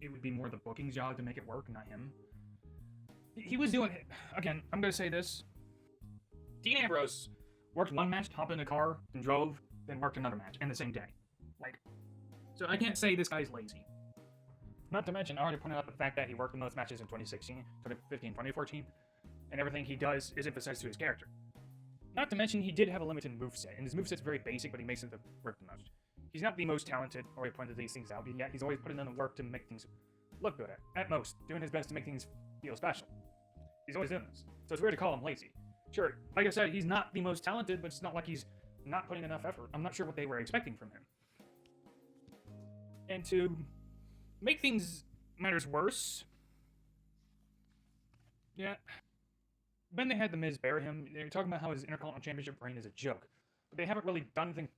it would be more the booking's job to make it work, not him. He was doing it. Again, I'm gonna say this. Dean Ambrose worked one match, hopped in a car, and drove, then worked another match, in the same day. So I can't say this guy's lazy. Not to mention, I already pointed out the fact that he worked in those matches in 2016, 2015, 2014, and everything he does is emphasized to his character. Not to mention, he did have a limited moveset, and his moveset's very basic, but he makes it work the most. He's not the most talented, or he pointed these things out, but yet he's always putting in the work to make things look good at most, doing his best to make things feel special. He's always doing this, so it's weird to call him lazy. Sure, like I said, he's not the most talented, but it's not like he's not putting enough effort. I'm not sure what they were expecting from him. And to make things matters worse, when they had The Miz bury him, they were talking about how his Intercontinental Championship reign is a joke. But they haven't really done anything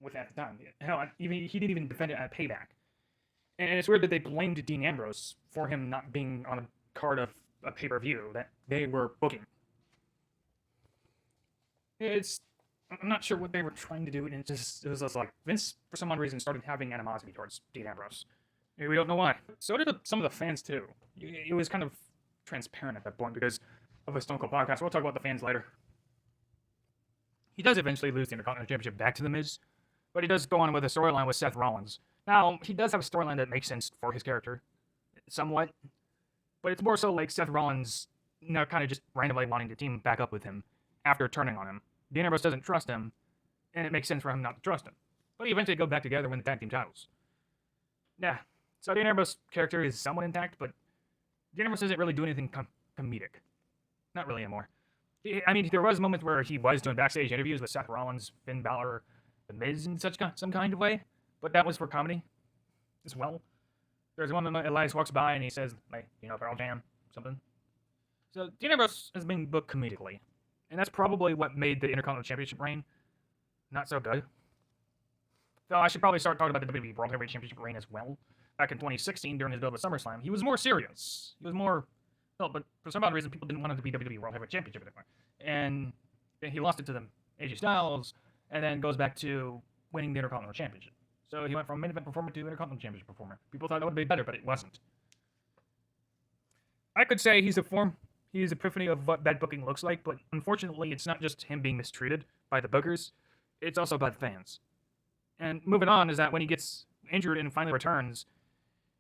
with that at the time. Hell, he didn't even defend it at Payback. And it's weird that they blamed Dean Ambrose for him not being on a card of a pay-per-view that they were booking. I'm not sure what they were trying to do, and it was just like, Vince, for some odd reason, started having animosity towards Dean Ambrose. We don't know why. So did some of the fans, too. It was kind of transparent at that point because of a Stone Cold podcast. We'll talk about the fans later. He does eventually lose the Intercontinental Championship back to The Miz, but he does go on with a storyline with Seth Rollins. Now, he does have a storyline that makes sense for his character, somewhat, but it's more so like Seth Rollins, kind of just randomly wanting to team back up with him after turning on him. Dean Ambrose doesn't trust him, and it makes sense for him not to trust him. But he eventually go back together and win the tag team titles. Yeah, so Dean Ambrose's character is somewhat intact, but Dean Ambrose doesn't really do anything comedic. Not really anymore. I mean, there was moments where he was doing backstage interviews with Seth Rollins, Finn Balor, The Miz in some kind of way, but that was for comedy as well. There's one moment Elias walks by and he says, like, Pearl Jam, something. So Dean Ambrose has been booked comedically. And that's probably what made the Intercontinental Championship reign not so good. Though I should probably start talking about the WWE World Heavyweight Championship reign as well. Back in 2016, during his build with SummerSlam, he was more serious. He was more... No, but for some odd reason, people didn't want him to be WWE World Heavyweight Championship anymore. And he lost it to them, AJ Styles, and then goes back to winning the Intercontinental Championship. So he went from main event performer to Intercontinental Championship performer. People thought that would be better, but it wasn't. I could say he's his epiphany of what bad booking looks like, but unfortunately, it's not just him being mistreated by the bookers, it's also by the fans. And moving on is that when he gets injured and finally returns,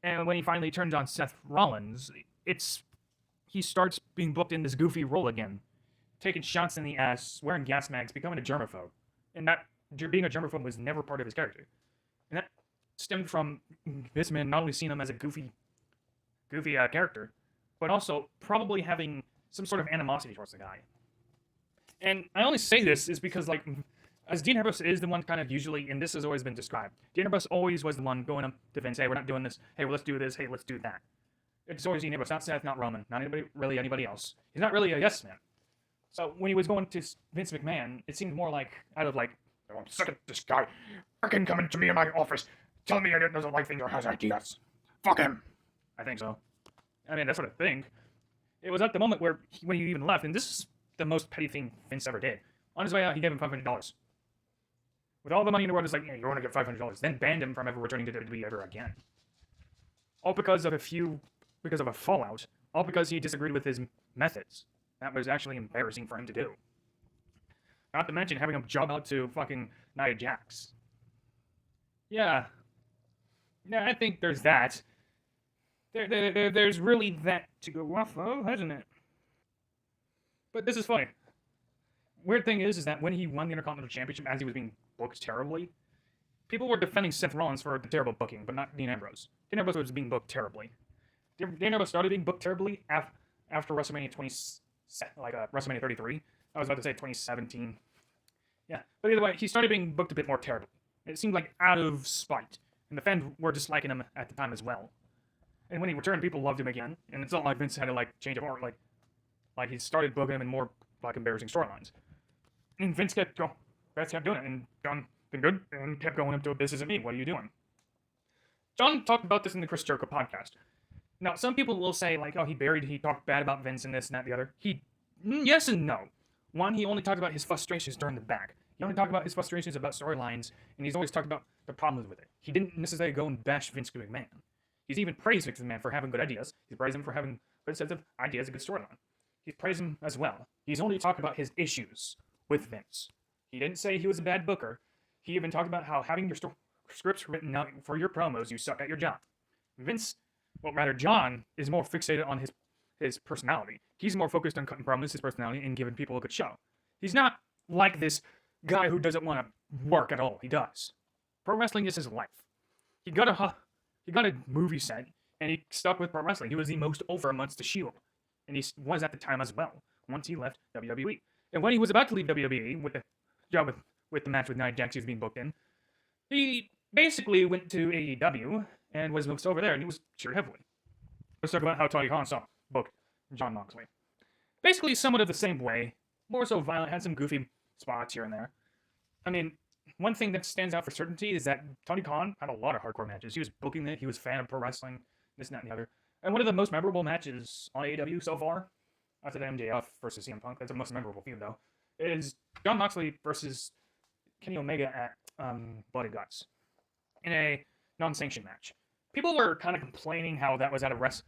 and when he finally turns on Seth Rollins, he starts being booked in this goofy role again, taking shots in the ass, wearing gas masks, becoming a germaphobe. And that being a germaphobe was never part of his character. And that stemmed from this man not only seeing him as a goofy character, but also probably having some sort of animosity towards the guy. And I only say this is because, as Dean Ambrose is the one kind of usually, and this has always been described, Dean Ambrose always was the one going up to Vince, hey, we're not doing this, hey, well, let's do this, hey, let's do that. It's always Dean Ambrose, not Seth, not Roman, not anybody else. He's not really a yes man. So when he was going to Vince McMahon, it seemed more like, out of oh, I'm sick of this guy freaking coming to me in my office, telling me I doesn't like things or has ideas. Fuck him. I think so. I mean, that's what I think. It was at the moment when he even left, and this is the most petty thing Vince ever did. On his way out, he gave him $500. With all the money in the world, it's like, you want to get $500, then banned him from ever returning to WWE ever again. All because of a fallout. All because he disagreed with his methods. That was actually embarrassing for him to do. Not to mention having him job out to fucking Nia Jax. Yeah, I think there's that. There's really that to go off of, hasn't it? But this is funny. Weird thing is that when he won the Intercontinental Championship as he was being booked terribly, people were defending Seth Rollins for the terrible booking, but not Dean Ambrose. Dean Ambrose was being booked terribly. Dean Ambrose started being booked terribly after WrestleMania WrestleMania 33. I was about to say 2017. Yeah, but either way, he started being booked a bit more terribly. It seemed like out of spite, and the fans were disliking him at the time as well. And when he returned, people loved him again, and it's not like Vince had to change of heart. Like he started booking him in more embarrassing storylines. And Vince kept doing it, and John been good, and kept going up to, this isn't me, what are you doing? John talked about this in the Chris Jericho podcast. Now, some people will say, like, oh, he talked bad about Vince and this and that and the other. Yes and no. One, he only talked about his frustrations during the back. He only talked about his frustrations about storylines, and he's always talked about the problems with it. He didn't necessarily go and bash Vince McMahon. He's even praised Vince McMahon for having good ideas. He's praised him for having good sets of ideas, a good storyline. He's praised him as well. He's only talked about his issues with Vince. He didn't say he was a bad booker. He even talked about how having your scripts written out for your promos, you suck at your job. John is more fixated on his personality. He's more focused on cutting promos, his personality, and giving people a good show. He's not like this guy who doesn't want to work at all. He does. Pro wrestling is his life. He got a movie set, and he stuck with pro wrestling. He was the most over amongst the Shield, and he was at the time as well. Once he left WWE, and when he was about to leave WWE with the job with the match with Nia Jax he was being booked in, he basically went to AEW and was most over there, and he was cheered heavily. Let's talk about how Tony Khan booked Jon Moxley. Basically, somewhat of the same way, more so violent, had some goofy spots here and there. I mean, one thing that stands out for certainty is that Tony Khan had a lot of hardcore matches. He was booking it, he was a fan of pro wrestling, this and that and the other. And one of the most memorable matches on AEW so far, after the MJF versus CM Punk, that's the most memorable feud though, is Jon Moxley versus Kenny Omega at Blood and Guts in a non-sanctioned match. People were kind of complaining how that was at a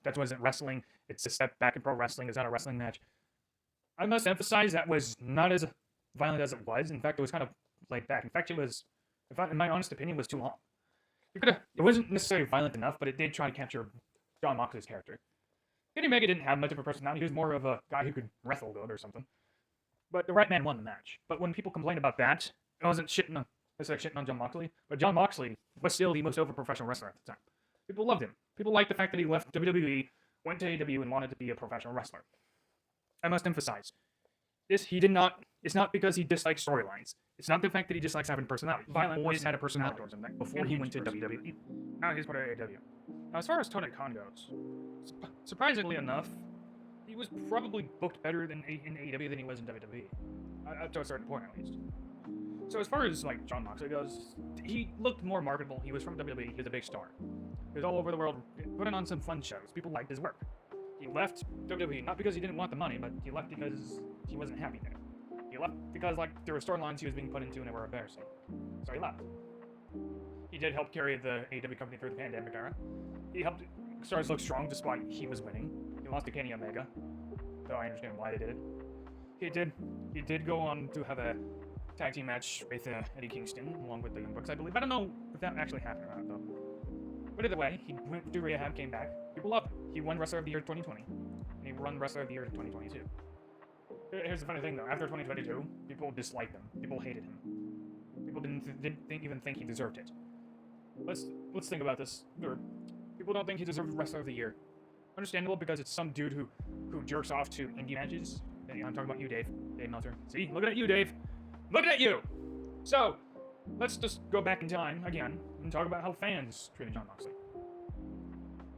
that wasn't wrestling. It's a step back in pro wrestling. It's not a wrestling match. I must emphasize that was not as violent as it was. In fact, it was kind of laid back. In fact, in my honest opinion, was too long. It wasn't necessarily violent enough, but it did try to capture Jon Moxley's character. Kenny Omega didn't have much of a personality. He was more of a guy who could wrestle good or something. But the right man won the match. But when people complained about that, it wasn't shitting on Jon Moxley. But Jon Moxley was still the most over professional wrestler at the time. People loved him. People liked the fact that he left WWE, went to AEW, and wanted to be a professional wrestler. I must emphasize, it's not because he dislikes storylines. It's not the fact that he dislikes having personality. Violent always had a personality towards him before he went to WWE. Now he's part of AEW. Now, as far as Tony Khan goes, surprisingly enough, he was probably booked better in AEW than he was in WWE. Up to a certain point, at least. So as far as like Jon Moxley goes, he looked more marketable. He was from WWE. He was a big star. He was all over the world, putting on some fun shows. People liked his work. He left WWE not because he didn't want the money, but he left because he wasn't happy there. He left because like there were storylines he was being put into and they were embarrassing. So he left. He did help carry the AEW company through the pandemic era. He helped stars look strong despite he was winning. He lost to Kenny Omega, though I understand why they did it. He did go on to have a tag team match with Eddie Kingston, along with the Young Bucks, I believe. I don't know if that actually happened or not, though. But either way, he went to rehab, came back. People loved him. He won Wrestler of the Year 2020. And he won Wrestler of the Year 2022. Here's the funny thing, though. After 2022, people disliked him. People hated him. People didn't even think he deserved it. Let's think about this. People don't think he deserved Wrestler of the Year. Understandable, because it's some dude who jerks off to indie matches. I'm talking about you, Dave. Dave Meltzer. See? Looking at you, Dave. Looking at you! So, let's just go back in time, again, and talk about how fans treated Jon Moxley.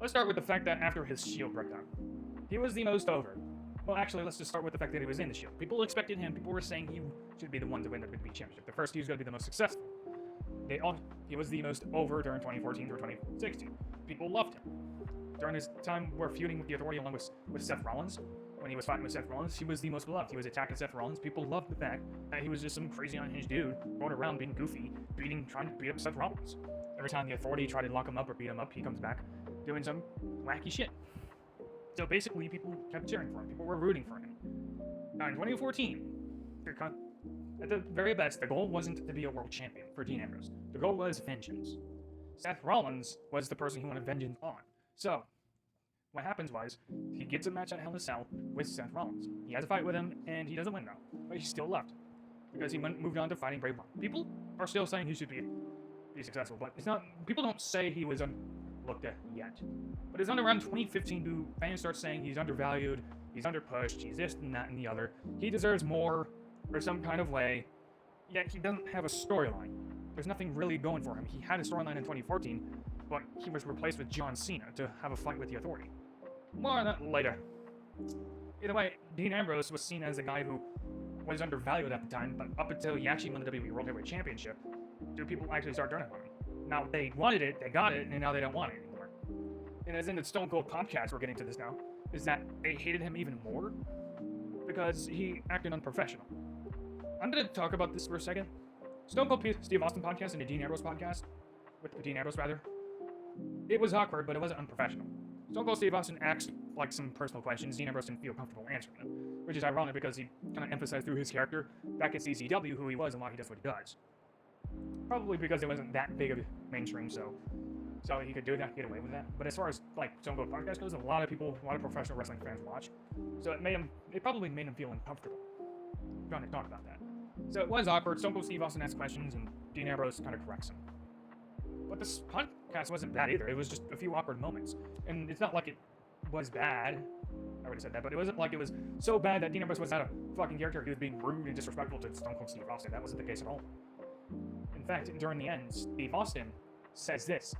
Let's start with the fact that after his Shield breakdown, he was the most over. Well, actually, let's just start with the fact that he was in the Shield. People expected him. People were saying he should be the one to win the WWE Championship. The first, he was going to be the most successful. He was the most over during 2014 through 2016. People loved him. During his time where feuding with the Authority along with Seth Rollins, when he was fighting with Seth Rollins, he was the most beloved. He was attacking Seth Rollins. People loved the fact that he was just some crazy unhinged dude going around being goofy, trying to beat up Seth Rollins. Every time the Authority tried to lock him up or beat him up, he comes back doing some wacky shit. So basically, people kept cheering for him. People were rooting for him. Now in 2014, at the very best, the goal wasn't to be a world champion for Dean Ambrose. The goal was vengeance. Seth Rollins was the person he wanted vengeance on. So, what happens was, he gets a match at Hell in a Cell with Seth Rollins. He has a fight with him, and he doesn't win though. But he's still left. Because he moved on to fighting Bray Wyatt. People are still saying he should be successful, but it's not. People don't say he was looked at yet. But it's around 2015 fans start saying he's undervalued, he's underpushed, he's this and that and the other. He deserves more, or some kind of way, yet he doesn't have a storyline. There's nothing really going for him. He had a storyline in 2014, but he was replaced with John Cena to have a fight with the Authority. More on that later. Either way, Dean Ambrose was seen as a guy who was undervalued at the time, but up until he actually won the WWE World Heavyweight Championship, do people actually start turning on him? Now, they wanted it, they got it, and now they don't want it anymore. and as in the Stone Cold podcast, we're getting to this now, is that they hated him even more because he acted unprofessional. I'm gonna talk about this for a second. Stone Cold Steve Austin podcast and the Dean Ambrose podcast, with Dean Ambrose rather, it was awkward, but it wasn't unprofessional. Stone Cold Steve Austin asked like some personal questions. Dean Ambrose didn't feel comfortable answering them, which is ironic because he kind of emphasized through his character back at CCW who he was and why he does what he does. Probably because it wasn't that big of a mainstream, so he could do that, get away with that. But as far as like Stone Cold podcast goes, a lot of professional wrestling fans watch, so it probably made him feel uncomfortable trying to talk about that. So it was awkward. Stone Cold Steve Austin asked questions, and Dean Ambrose kind of corrects him. But this podcast wasn't bad either. It was just a few awkward moments, and it's not like it was bad. I already said that, but it wasn't like it was so bad that Dean Ambrose was out of fucking character. He was being rude and disrespectful to Stone Cold Steve Austin. That wasn't the case at all. In fact, during the end, Steve Austin says this: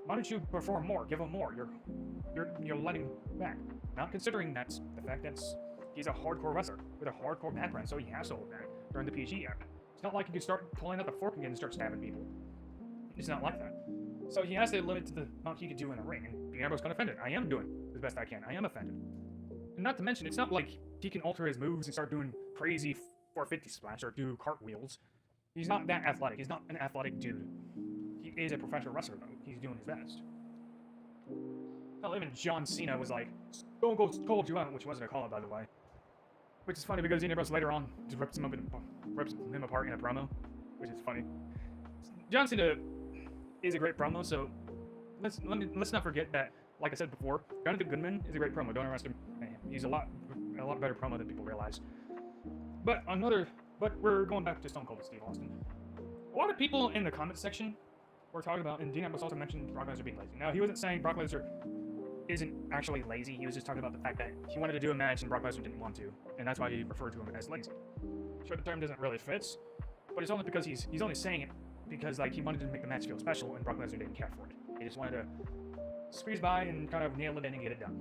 "Why don't you perform more? Give him more. You're letting him back." Not considering that's the fact that he's a hardcore wrestler with a hardcore background, so he has to hold back during the PG era. It's not like he could start pulling out the fork again and start stabbing people. It's not like that. So he has to limit to the amount he could do in the ring, and Dean Ambrose got offended. I am doing the best I can. I am offended. And not to mention, it's not like he can alter his moves and start doing crazy 450 splash or do cartwheels. He's not that athletic. He's not an athletic dude. He is a professional wrestler, though. He's doing his best. Hell, even John Cena was like, "Stone Cold called you out," which wasn't a call-out, by the way. Which is funny because Dean Ambrose later on just rips him apart in a promo, which is funny. John Cena is a great promo, so let's not forget that. Like I said before, Jonathan Goodman is a great promo. Don't underestimate him. He's a lot better promo than people realize. But we're going back to Stone Cold Steve Austin. A lot of people in the comment section were talking about, and Dean Ambrose also mentioned Brock Lesnar being lazy. Now, he wasn't saying Brock Lesnar isn't actually lazy. He was just talking about the fact that he wanted to do a match and Brock Lesnar didn't want to, and that's why he referred to him as lazy. Sure, the term doesn't really fit, but it's only because he's only saying it because like he wanted to make the match feel special, and Brock Lesnar didn't care for it. He just wanted to squeeze by and kind of nail it in and get it done,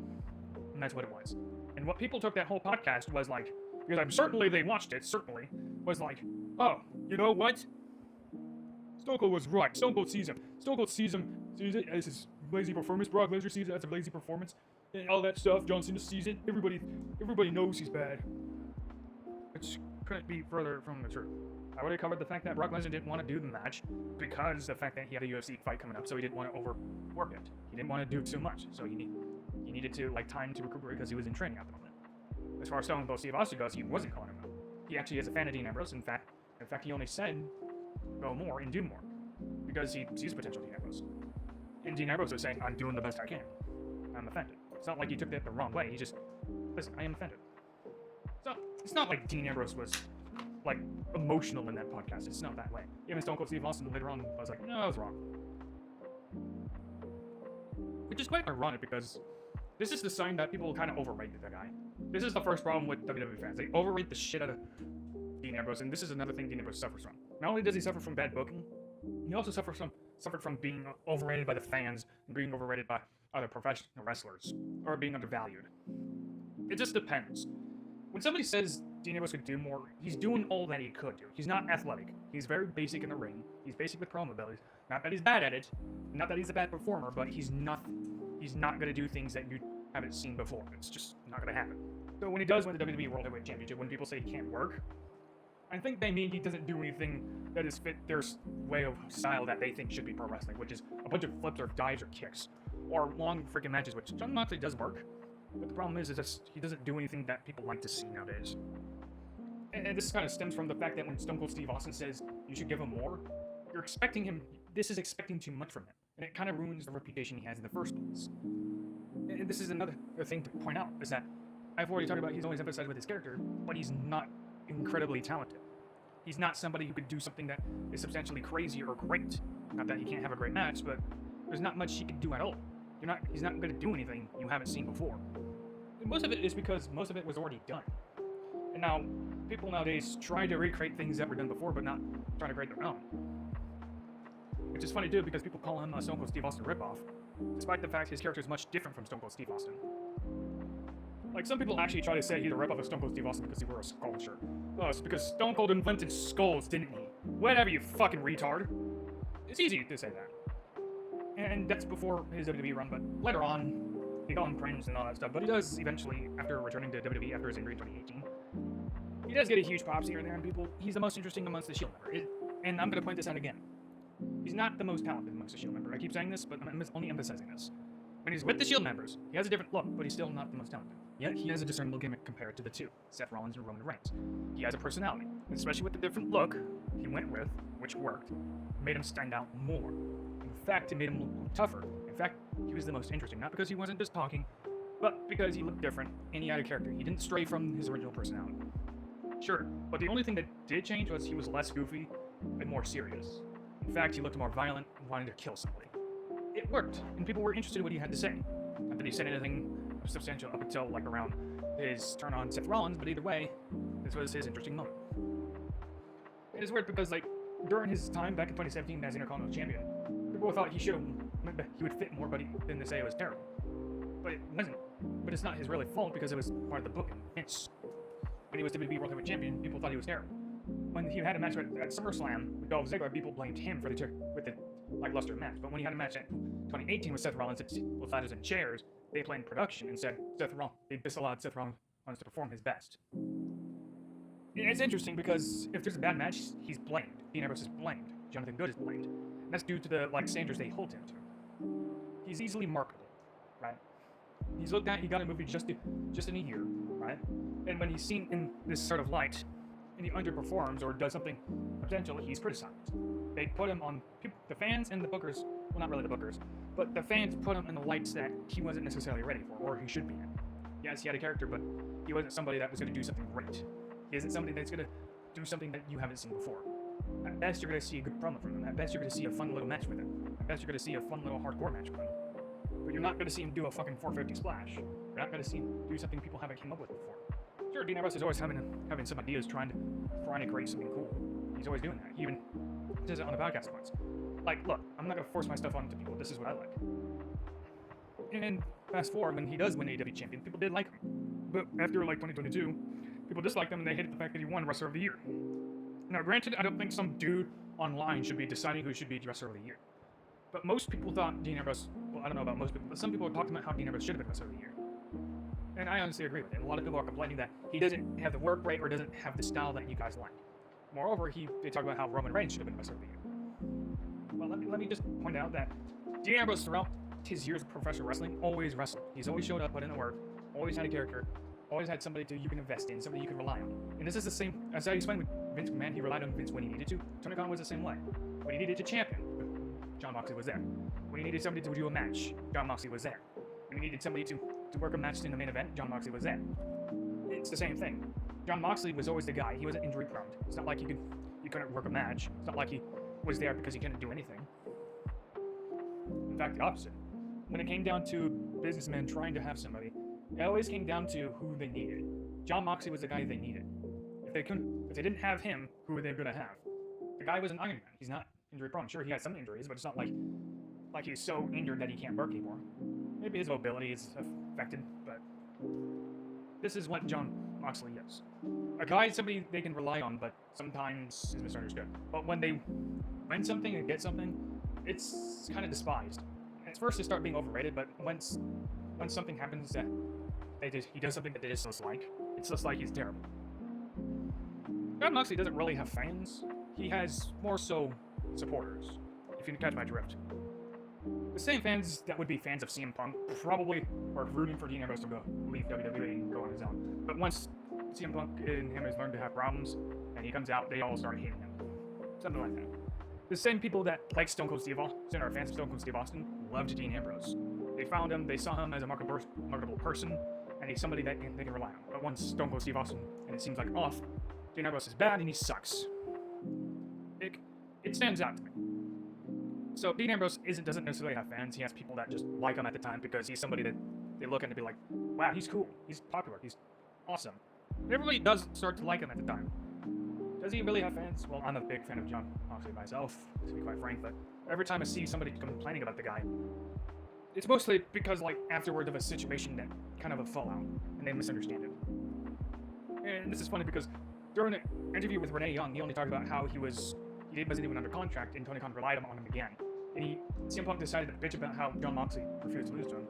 and that's what it was. And what people took that whole podcast was like, because I'm certainly they watched it, certainly was like, oh, you know what? Stone Cold was right. Stone Cold sees him. Stone Cold sees it as his lazy performance. Brock Lesnar sees it as a lazy performance. And all that stuff. John Cena sees it. Everybody knows he's bad. Which couldn't be further from the truth. I already covered the fact that Brock Lesnar didn't want to do the match because the fact that he had a UFC fight coming up, so he didn't want to overwork it. He didn't want to do too much, so he needed to like time to recuperate because he was in training at the moment. As far as Stone Cold Steve Austin goes, he wasn't calling him out. He actually is a fan of Dean Ambrose. In fact, he only said go more and do more because he sees potential Dean Ambrose. And Dean Ambrose was saying, "I'm doing the best I can. I'm offended." It's not like he took that the wrong way. He just, listen, I am offended. So it's not like Dean Ambrose was like emotional in that podcast. It's not that way. Even Stone Cold Steve Austin later on was like, "No, I was wrong." Which is quite ironic because this is the sign that people kind of overrated the guy. This is the first problem with WWE fans. They overrate the shit out of Dean Ambrose, and this is another thing Dean Ambrose suffers from. Not only does he suffer from bad booking, he also suffered from being overrated by the fans and being overrated by other professional wrestlers, or being undervalued. It just depends. When somebody says Dean Ambrose could do more, he's doing all that he could do. He's not athletic. He's very basic in the ring. He's basic with promo abilities. Not that he's bad at it. Not that he's a bad performer, but he's not going to do things that you haven't seen before. It's just not going to happen. So when he does win the WWE World Heavyweight Championship, when people say he can't work, I think they mean he doesn't do anything that is fit their way of style that they think should be pro wrestling, which is a bunch of flips or dives or kicks, or long freaking matches, which John Moxley does work. But the problem is that he doesn't do anything that people like to see nowadays. And this kind of stems from the fact that when Stone Cold Steve Austin says you should give him more, you're expecting him, this is expecting too much from him. And it kind of ruins the reputation he has in the first place. And this is another thing to point out, is that I've already talked about he's always emphasized with his character, but he's not incredibly talented. He's not somebody who could do something that is substantially crazy or great. Not that he can't have a great match, but there's not much he can do at all. He's not going to do anything you haven't seen before. And most of it is because most of it was already done. And now, people nowadays try to recreate things that were done before, but not trying to create their own. Which is funny too, because people call him a Stone Cold Steve Austin ripoff, despite the fact his character is much different from Stone Cold Steve Austin. Like, some people actually try to say he's a ripoff of Stone Cold Steve Austin because he wore a skull shirt. Oh, it's because Stone Cold invented skulls, didn't he? Whatever, you fucking retard. It's easy to say that. And that's before his WWE run, but later on, he got him cringe and all that stuff. But he does eventually, after returning to WWE after his injury in 2018, he does get a huge pops here and there, and people, he's the most interesting amongst the Shield members. And I'm going to point this out again. He's not the most talented amongst the Shield member. I keep saying this, but I'm only emphasizing this. When he's with the Shield members, he has a different look, but he's still not the most talented. Yet he has a discernible gimmick compared to the two, Seth Rollins and Roman Reigns. He has a personality, especially with the different look he went with, which worked, made him stand out more. In fact, it made him look tougher. In fact, he was the most interesting, not because he wasn't just talking, but because he looked different and he had a character. He didn't stray from his original personality. Sure, but the only thing that did change was he was less goofy and more serious. In fact, he looked more violent and wanted to kill somebody. It worked, and people were interested in what he had to say. Not that he said anything substantial up until like around his turn on Seth Rollins, but either way, this was his interesting moment. It is weird because like during his time back in 2017 as Intercontinental Champion, people thought he would fit more, but then they say it was terrible. But it wasn't. But it's not his really fault because it was part of the booking. Hence, when he was WWE World Heavyweight Champion, people thought he was terrible. When he had a match at SummerSlam with Dolph Ziggler, people blamed him for the lackluster match. But when he had a match at 2018 with Seth Rollins with ladders and chairs, they blamed production and said they disallowed Seth Rollins to perform his best. It's interesting because if there's a bad match, he's blamed. Dean Ambrose is blamed. Jonathan Good is blamed. And that's due to the standards they hold him to. He's easily marketable, right? He's looked at. He got a movie just in a year, right? And when he's seen in this sort of light, and he underperforms or does something potential, he's criticized. They put him on the fans and the bookers. Well, not really the bookers, but the fans put him in the lights that he wasn't necessarily ready for, or he should be in. Yes, he had a character, but he wasn't somebody that was going to do something great. He isn't somebody that's going to do something that you haven't seen before. At best, you're going to see a good promo from him. At best, you're going to see a fun little match with him. At best, you're going to see a fun little hardcore match with him. But you're not going to see him do a fucking 450 splash. You're not going to see him do something people haven't came up with before. Sure, Dean Ambrose is always having some ideas, trying to create something cool. He's always doing that. He even does it on the podcast once. Like, look, I'm not going to force my stuff onto people. This is what I like. And fast forward, when he does win AEW champion, people did like him. But after, 2022, people disliked him, and they hated the fact that he won Wrestler of the Year. Now, granted, I don't think some dude online should be deciding who should be Wrestler of the Year. But most people thought Dean Ambrose, well, I don't know about most people, but some people talked about how Dean Ambrose should have been Wrestler of the Year. And I honestly agree with it. A lot of people are complaining that he doesn't have the work rate or doesn't have the style that you guys like. Moreover, they talk about how Roman Reigns should have been Wrestler of the Year. Well, let me just point out that Dean Ambrose, throughout his years of professional wrestling, always wrestled. He's always showed up, put in the work, always had a character, always had somebody you can invest in, somebody you can rely on. And this is the same, as I explained with Vince McMahon, he relied on Vince when he needed to. Tony Khan was the same way. When he needed to champion, Jon Moxley was there. When he needed somebody to do a match, Jon Moxley was there. When he needed somebody to work a match in the main event, Jon Moxley was there. It's the same thing. Jon Moxley was always the guy. He wasn't injury prone. It's not like you couldn't work a match. It's not like he was there because he couldn't do anything. In fact, the opposite. When it came down to businessmen trying to have somebody, it always came down to who they needed. Jon Moxley was the guy they needed. If they didn't have him, who were they going to have? The guy was an Iron Man. He's not injury prone. Sure, he has some injuries, but it's not like he's so injured that he can't work anymore. Maybe his mobility is affected, but this is what Jon Moxley is. A guy, somebody they can rely on, but sometimes is misunderstood. But when they win something and get something, it's kind of despised. At first, they start being overrated, but once something happens that he does something that they just dislike, it's just like he's terrible. Jon Moxley doesn't really have fans. He has more so supporters, if you can catch my drift. The same fans that would be fans of CM Punk probably are rooting for Dean Ambrose to leave WWE and go on his own. But once CM Punk and him has learned to have problems, and he comes out, they all start hating him. Something like that. The same people that like Stone Cold Steve Austin, are fans of Stone Cold Steve Austin, loved Dean Ambrose. They found him, they saw him as a marketable person, and he's somebody that they can rely on. But once Stone Cold Steve Austin, and it seems like off, Dean Ambrose is bad and he sucks. It stands out to me. So Dean Ambrose doesn't necessarily have fans. He has people that just like him at the time because he's somebody that they look at and be like, wow, he's cool, he's popular, he's awesome. Everybody does start to like him at the time. Does he really have fans? Well, I'm a big fan of Jon Moxley myself, to be quite frank, but every time I see somebody complaining about the guy, it's mostly because, afterward of a situation that kind of a fallout, and they misunderstand it. And this is funny because during an interview with Renee Young, he only talked about how he wasn't even under contract, and Tony Khan relied on him again. and CM Punk decided to bitch about how Jon Moxley refused to lose to him.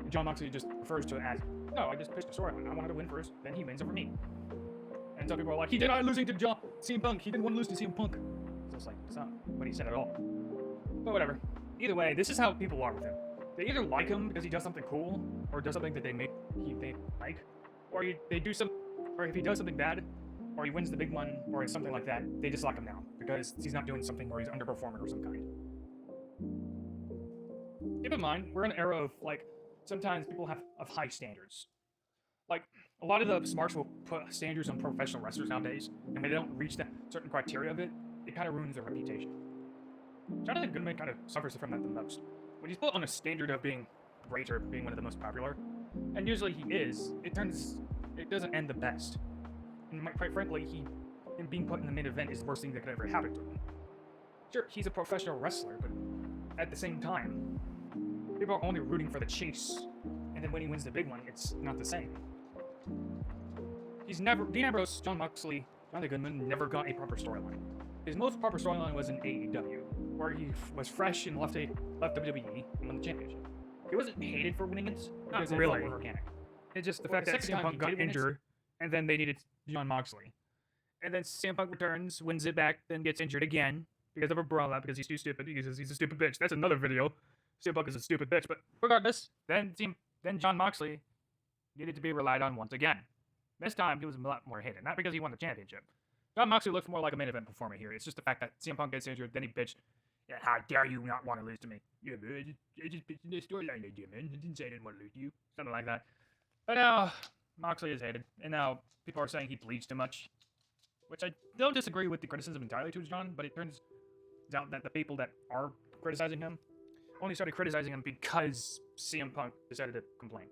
And Jon Moxley just refers to it as, no, I just pitched a storyline. I wanted to win first, then he wins over me. And some people are like, he denied losing to CM Punk. He didn't want to lose to CM Punk. So it's like, it's not what he said at all. But whatever. Either way, this is how people are with him. They either like him because he does something cool, or does something that they like, or they do some, or if he does something bad, or he wins the big one, or something like that, they dislike him now because he's not doing something where he's underperforming or some kind. Keep in mind, we're in an era of like sometimes people have high standards. Like a lot of the smarts will put standards on professional wrestlers nowadays, and when they don't reach that certain criteria of it, it kind of ruins their reputation. Jonathan Goodman kind of suffers from that the most. When he's put on a standard of being great or being one of the most popular, and usually he is, it doesn't end the best. And quite frankly, him being put in the main event is the worst thing that could ever happen to him. Sure, he's a professional wrestler, but at the same time, people are only rooting for the chase, and then when he wins the big one, it's not the same. Dean Ambrose, Jon Moxley, Jonathan Goodman never got a proper storyline. His most proper storyline was in AEW, where he was fresh and left WWE and won the championship. He wasn't hated for winning it, not really. It felt organic. It's just the fact that CM Punk got injured, and then they needed Jon Moxley. And then CM Punk returns, wins it back, then gets injured again because of a brawl out because he's too stupid. Because he's a stupid bitch. That's another video. CM Punk is a stupid bitch. But regardless, then Jon Moxley needed to be relied on once again. This time, he was a lot more hated. Not because he won the championship. Jon Moxley looks more like a main event performer here. It's just the fact that CM Punk gets injured, then he bitched. Yeah, how dare you not want to lose to me? Yeah, man, I just bitched in the storyline idea, man. I didn't say I didn't want to lose to you. Something like that. But now, Moxley is hated. And now, people are saying he bleeds too much. Which I don't disagree with the criticism entirely to John, but it turns out that the people that are criticizing him only started criticizing him because CM Punk decided to complain.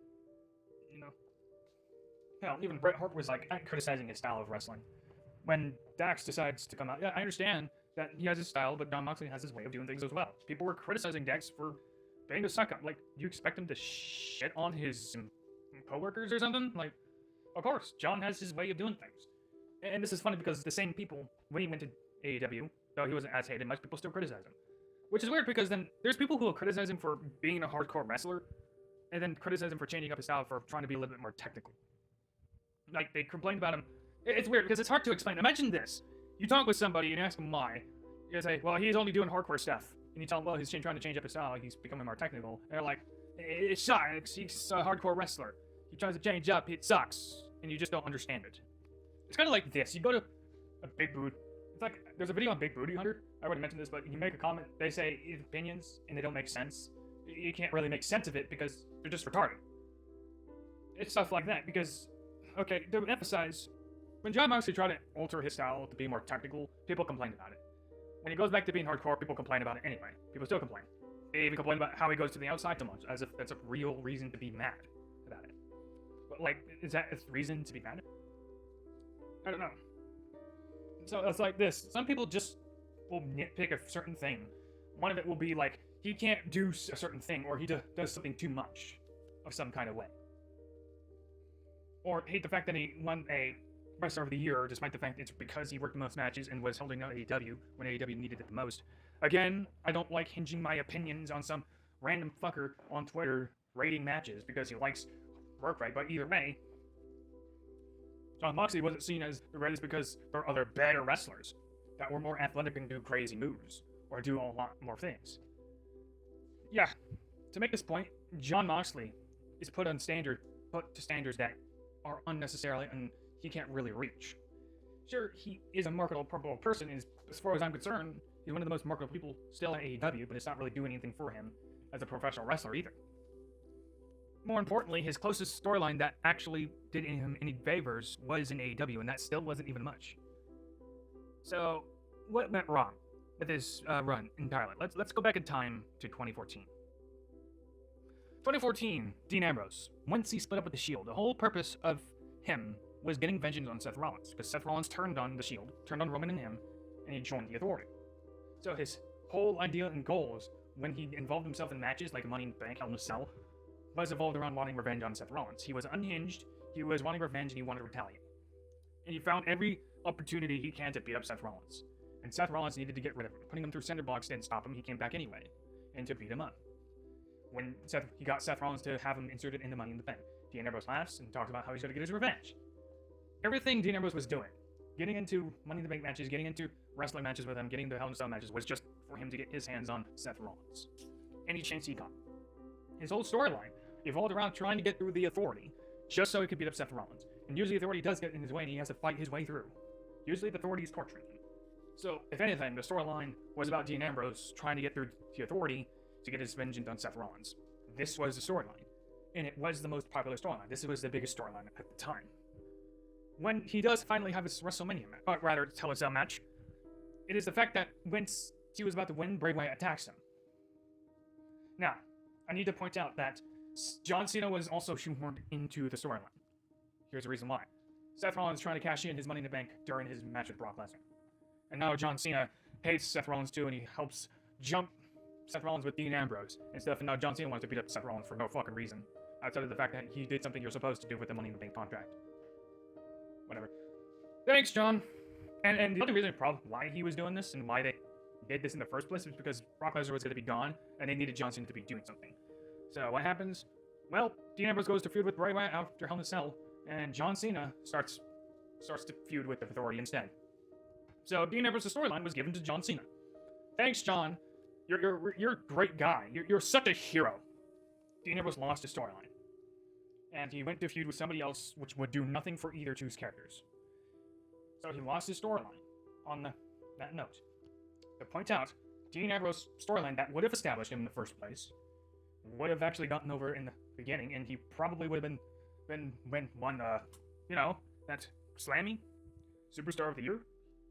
You know? Hell, even Bret Hart was like criticizing his style of wrestling. When Dax decides to come out, yeah, I understand that he has his style, but Jon Moxley has his way of doing things as well. People were criticizing Dax for being a suck up. Like, do you expect him to shit on his coworkers or something? Like, of course, John has his way of doing things. And this is funny because the same people, when he went to AEW, though he wasn't as hated, much people still criticize him. Which is weird because then there's people who will criticize him for being a hardcore wrestler, and then criticize him for changing up his style for trying to be a little bit more technical. Like, they complained about him. It's weird because it's hard to explain. Imagine this. You talk with somebody and you ask him why. You say, well, he's only doing hardcore stuff. And you tell him, well, he's trying to change up his style. He's becoming more technical. And they're like, it sucks. He's a hardcore wrestler. He tries to change up. It sucks. And you just don't understand it. It's kind of like this. You go to a Big Boot. It's like, there's a video on Big Booty Hunter. I already mentioned this, but you make a comment. They say opinions, and they don't make sense. You can't really make sense of it because they're just retarded. It's stuff like that because, okay, to emphasize, when Jon Moxley tried to alter his style to be more technical, people complained about it. When he goes back to being hardcore, people complain about it anyway. People still complain. They even complain about how he goes to the outside so much, as if that's a real reason to be mad about it. But, like, is that a reason to be mad? I don't know. So it's like this. Some people just will nitpick a certain thing. One of it will be like, he can't do a certain thing, or he does something too much of some kind of way. Or hate the fact that he won a Wrestler of the Year, despite the fact it's because he worked the most matches and was holding out AEW when AEW needed it the most. Again, I don't like hinging my opinions on some random fucker on Twitter rating matches because he likes work rate, but either way, Jon Moxley wasn't seen as the greatest because there are other better wrestlers that were more athletic and do crazy moves, or do a lot more things. Yeah, to make this point, Jon Moxley is put to standards that are unnecessarily and he can't really reach. Sure, he is a marketable person, as far as I'm concerned, he's one of the most marketable people still at AEW, but it's not really doing anything for him as a professional wrestler either. More importantly, his closest storyline that actually did him any favors was in AEW, and that still wasn't even much. So, what went wrong with his run entirely? Let's go back in time to 2014. 2014, Dean Ambrose. Once he split up with the Shield, the whole purpose of him was getting vengeance on Seth Rollins, because Seth Rollins turned on the Shield, turned on Roman and him, and he joined the Authority. So his whole idea and goals, when he involved himself in matches like Money in the Bank, Hell in a Cell, was evolved around wanting revenge on Seth Rollins. He was unhinged, he was wanting revenge, and he wanted to retaliate. And he found every opportunity he can to beat up Seth Rollins. And Seth Rollins needed to get rid of him. Putting him through center blocks didn't stop him, he came back anyway. and to beat him up. When he got Seth Rollins to have him inserted in the Money in the Bank, Dean Ambrose laughs and talks about how he's going to get his revenge. Everything Dean Ambrose was doing, getting into Money in the Bank matches, getting into wrestling matches with him, getting the Hell in a Cell matches, was just for him to get his hands on Seth Rollins. Any chance he got. His whole storyline evolved around trying to get through the Authority, just so he could beat up Seth Rollins. And usually the Authority does get in his way and he has to fight his way through. Usually the Authority is torturing him. So, if anything, the storyline was about Dean Ambrose trying to get through the Authority to get his vengeance on Seth Rollins. This was the storyline. And it was the most popular storyline. This was the biggest storyline at the time. When he does finally have his WrestleMania match, or rather, Hell in a Cell match, it is the fact that when he was about to win, Bray Wyatt attacks him. Now, I need to point out that John Cena was also shoehorned into the storyline. Here's the reason why. Seth Rollins trying to cash in his Money in the Bank during his match with Brock Lesnar. And now John Cena hates Seth Rollins too, and he helps jump Seth Rollins with Dean Ambrose and stuff, and now John Cena wants to beat up Seth Rollins for no fucking reason, outside of the fact that he did something you're supposed to do with the Money in the Bank contract. Whatever. Thanks, John. And the only reason probably why he was doing this and why they did this in the first place is because Brock Lesnar was going to be gone, and they needed John Cena to be doing something. So what happens? Well, Dean Ambrose goes to feud with Bray Wyatt after Hell in a Cell, and John Cena starts to feud with the Authority instead. So Dean Ambrose's storyline was given to John Cena. Thanks, John. You're a great guy. You're such a hero. Dean Ambrose lost his storyline, and he went to feud with somebody else, which would do nothing for either two's characters. So he lost his storyline on that note. To point out, Dean Ambrose's storyline that would have established him in the first place would have actually gotten over in the beginning, and he probably would have been won that Slammy Superstar of the Year,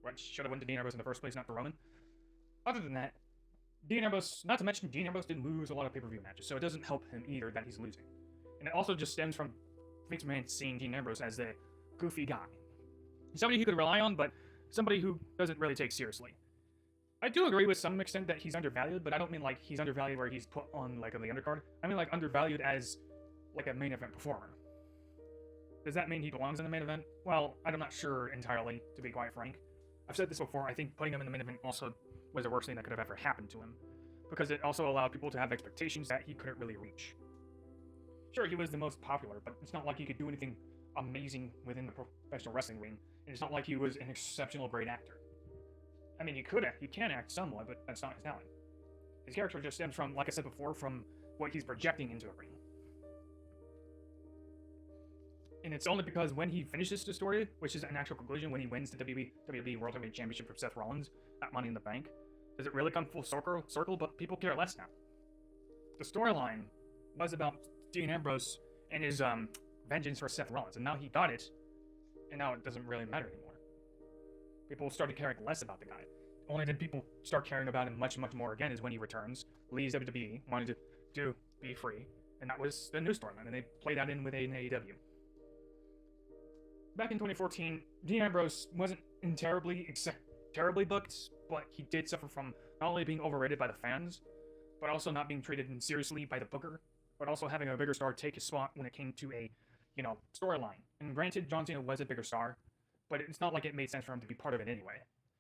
which should have went to Dean Ambrose in the first place, not to Roman. Other than that, Dean Ambrose, not to mention Dean Ambrose did lose a lot of pay-per-view matches, so it doesn't help him either that he's losing. And it also just stems from Vince McMahon seeing Dean Ambrose as the goofy guy. Somebody he could rely on, but somebody who doesn't really take seriously. I do agree with some extent that he's undervalued, but I don't mean like he's undervalued where he's put on like on the undercard. I mean like undervalued as like a main event performer. Does that mean he belongs in the main event? Well, I'm not sure entirely, to be quite frank. I've said this before, I think putting him in the main event also was the worst thing that could have ever happened to him, because it also allowed people to have expectations that he couldn't really reach. Sure, he was the most popular, but it's not like he could do anything amazing within the professional wrestling ring, and it's not like he was an exceptional great actor. I mean, he can act somewhat, but that's not his talent. His character just stems from, like I said before, from what he's projecting into a ring. And it's only because when he finishes the story, which is an actual conclusion, when he wins the WWE World Heavyweight Championship from Seth Rollins at Money in the Bank, does it really come full circle? But people care less now. The storyline was about Dean Ambrose and his vengeance for Seth Rollins, and now he got it, and now it doesn't really matter anymore. People started caring less about the guy. Only then people start caring about him much, much more again is when he returns, leaves WWE, wanted to be free, and that was the new storyline, and they played that in with AEW. Back in 2014, Dean Ambrose wasn't terribly booked, but he did suffer from not only being overrated by the fans, but also not being treated seriously by the booker, but also having a bigger star take his spot when it came to a, storyline. And granted, John Cena was a bigger star, but it's not like it made sense for him to be part of it anyway.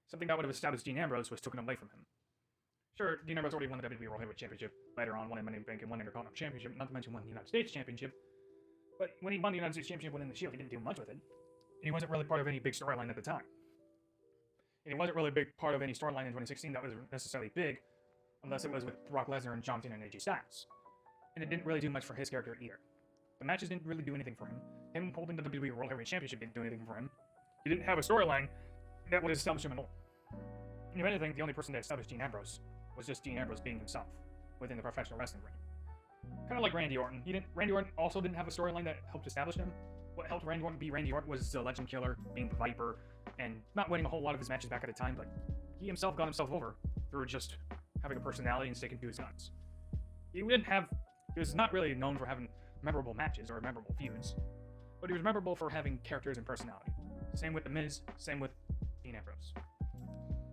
Something that would have established Dean Ambrose was taken away from him. Sure, Dean Ambrose already won the WWE World Heavyweight Championship, later on won a Money in the Bank and won the Intercontinental Championship, not to mention won the United States Championship. But when he won the United States Championship winning the Shield, he didn't do much with it. And he wasn't really part of any big storyline at the time. And he wasn't really a big part of any storyline in 2016 that was necessarily big, unless it was with Brock Lesnar and John Cena and AJ Styles. And it didn't really do much for his character either. The matches didn't really do anything for him. Him holding the WWE World Heavyweight Championship didn't do anything for him. He didn't have a storyline that would establish him at all. And if anything, the only person that established Dean Ambrose was just Dean Ambrose being himself within the professional wrestling ring. Kind of like Randy Orton. Randy Orton also didn't have a storyline that helped establish him. What helped Randy Orton be Randy Orton was the Legend Killer, being the Viper, and not winning a whole lot of his matches back at the time, but he himself got himself over through just having a personality and sticking to his guns. He was not really known for having memorable matches or memorable feuds, but he was memorable for having characters and personality. Same with The Miz, same with Dean Ambrose.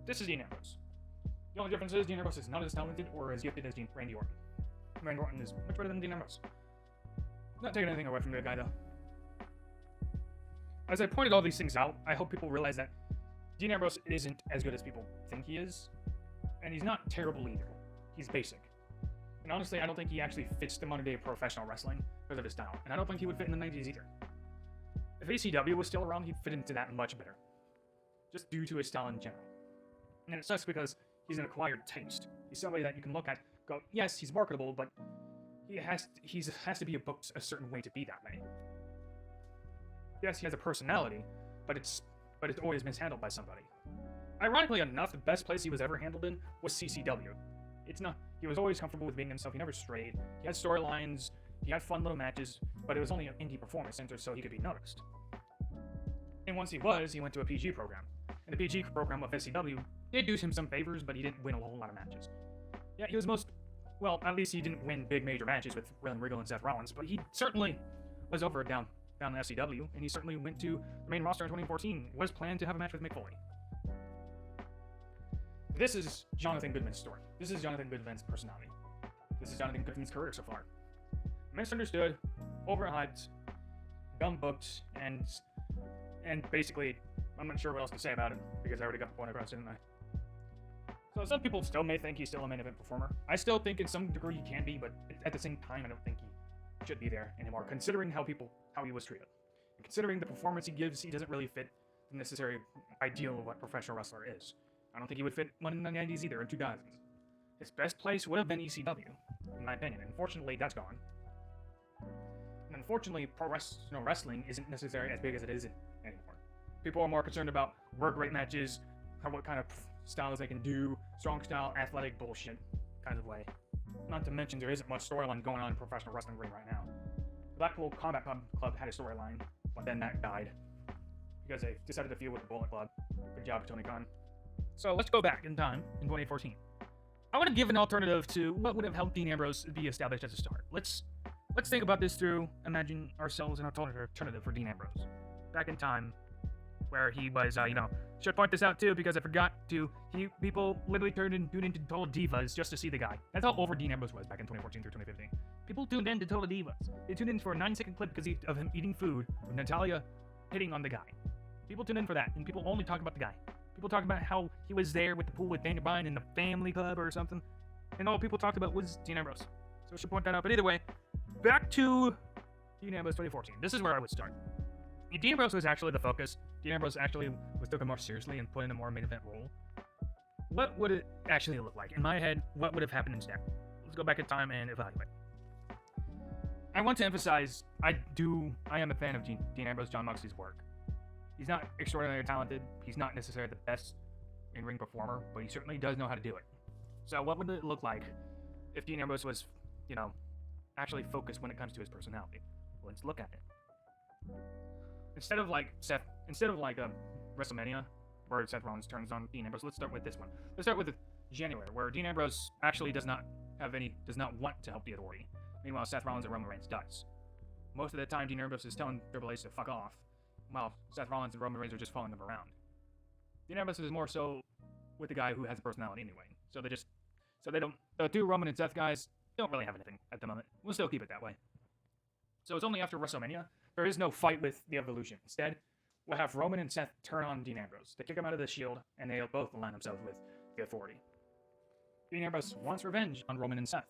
This is Dean Ambrose. The only difference is Dean Ambrose is not as talented or as gifted as Randy Orton. Randy Orton is much better than Dean Ambrose. Not taking anything away from the guy, though. As I pointed all these things out, I hope people realize that Dean Ambrose isn't as good as people think he is, and he's not terrible either. He's basic. And honestly, I don't think he actually fits the modern day professional wrestling because of his style. And I don't think he would fit in the 90s either. If ACW was still around, he'd fit into that much better. Just due to his style in general. And it sucks because he's an acquired taste. He's somebody that you can look at, go, yes, he's marketable, but he has to be booked a certain way to be that way. Yes, he has a personality, but it's always mishandled by somebody. Ironically enough, the best place he was ever handled in was CCW. He was always comfortable with being himself. He never strayed. He had storylines. He had fun little matches, but it was only an indie performance center, so he could be noticed. And once he went to a PG program. And the PG program of SCW did do him some favors, but he didn't win a whole lot of matches. Yeah, he was at least he didn't win big major matches with William Regal and Seth Rollins, but he certainly was over down in SCW, and he certainly went to the main roster in 2014, was planned to have a match with Mick Foley. This is Jonathan Goodman's story. This is Jonathan Goodman's personality. This is Jonathan Goodman's career so far. Misunderstood, overhyped, dumb booked, and basically, I'm not sure what else to say about him, because I already got the point across, didn't I? So some people still may think he's still a main event performer. I still think in some degree he can be, but at the same time, I don't think he should be there anymore, considering how he was treated. And considering the performance he gives, he doesn't really fit the necessary ideal of what a professional wrestler is. I don't think he would fit one in the 90s either, in 2000s. His best place would have been ECW, in my opinion. Unfortunately, that's gone. And unfortunately, professional wrestling isn't necessarily as big as it is anymore. People are more concerned about work rate matches, what kind of styles they can do, strong style, athletic bullshit kind of way. Not to mention, there isn't much storyline going on in professional wrestling ring right now. The Blackpool Combat Club had a storyline, but then that died because they decided to feud with the Bullet Club. Good job, Tony Khan. So let's go back in time, in 2014. I want to give an alternative to what would have helped Dean Ambrose be established as a star. Let's think about this through, imagine ourselves an alternative for Dean Ambrose. Back in time, where he was, should point this out too, because I forgot to, people literally tuned into Total Divas just to see the guy. That's how over Dean Ambrose was back in 2014 through 2015. People tuned in to Total Divas. They tuned in for a 9-second clip because of him eating food with Natalia hitting on the guy. People tuned in for that, and people only talk about the guy. People talk about how he was there with the pool with Daniel Bryan in the family club or something. And all people talked about was Dean Ambrose. So I should point that out. But either way, back to Dean Ambrose 2014. This is where I would start. Dean Ambrose was actually the focus. Dean Ambrose actually was taken more seriously and put in a more main event role. What would it actually look like? In my head, what would have happened instead? Let's go back in time and evaluate. I want to emphasize, I am a fan of Dean Ambrose, Jon Moxley's work. He's not extraordinarily talented. He's not necessarily the best in-ring performer, but he certainly does know how to do it. So what would it look like if Dean Ambrose was, actually focused when it comes to his personality? Let's look at it. Instead of WrestleMania, where Seth Rollins turns on Dean Ambrose, let's start with this one. Let's start with January, where Dean Ambrose actually does not want to help the Authority. Meanwhile, Seth Rollins and Roman Reigns does. Most of the time, Dean Ambrose is telling Triple H to fuck off, while Seth Rollins and Roman Reigns are just following them around. Dean Ambrose is more so with the guy who has a personality anyway. The two Roman and Seth guys don't really have anything at the moment. We'll still keep it that way. So it's only after WrestleMania, there is no fight with the Evolution. Instead, we'll have Roman and Seth turn on Dean Ambrose. They kick him out of the Shield, and they'll both align themselves with the Authority. Dean Ambrose wants revenge on Roman and Seth.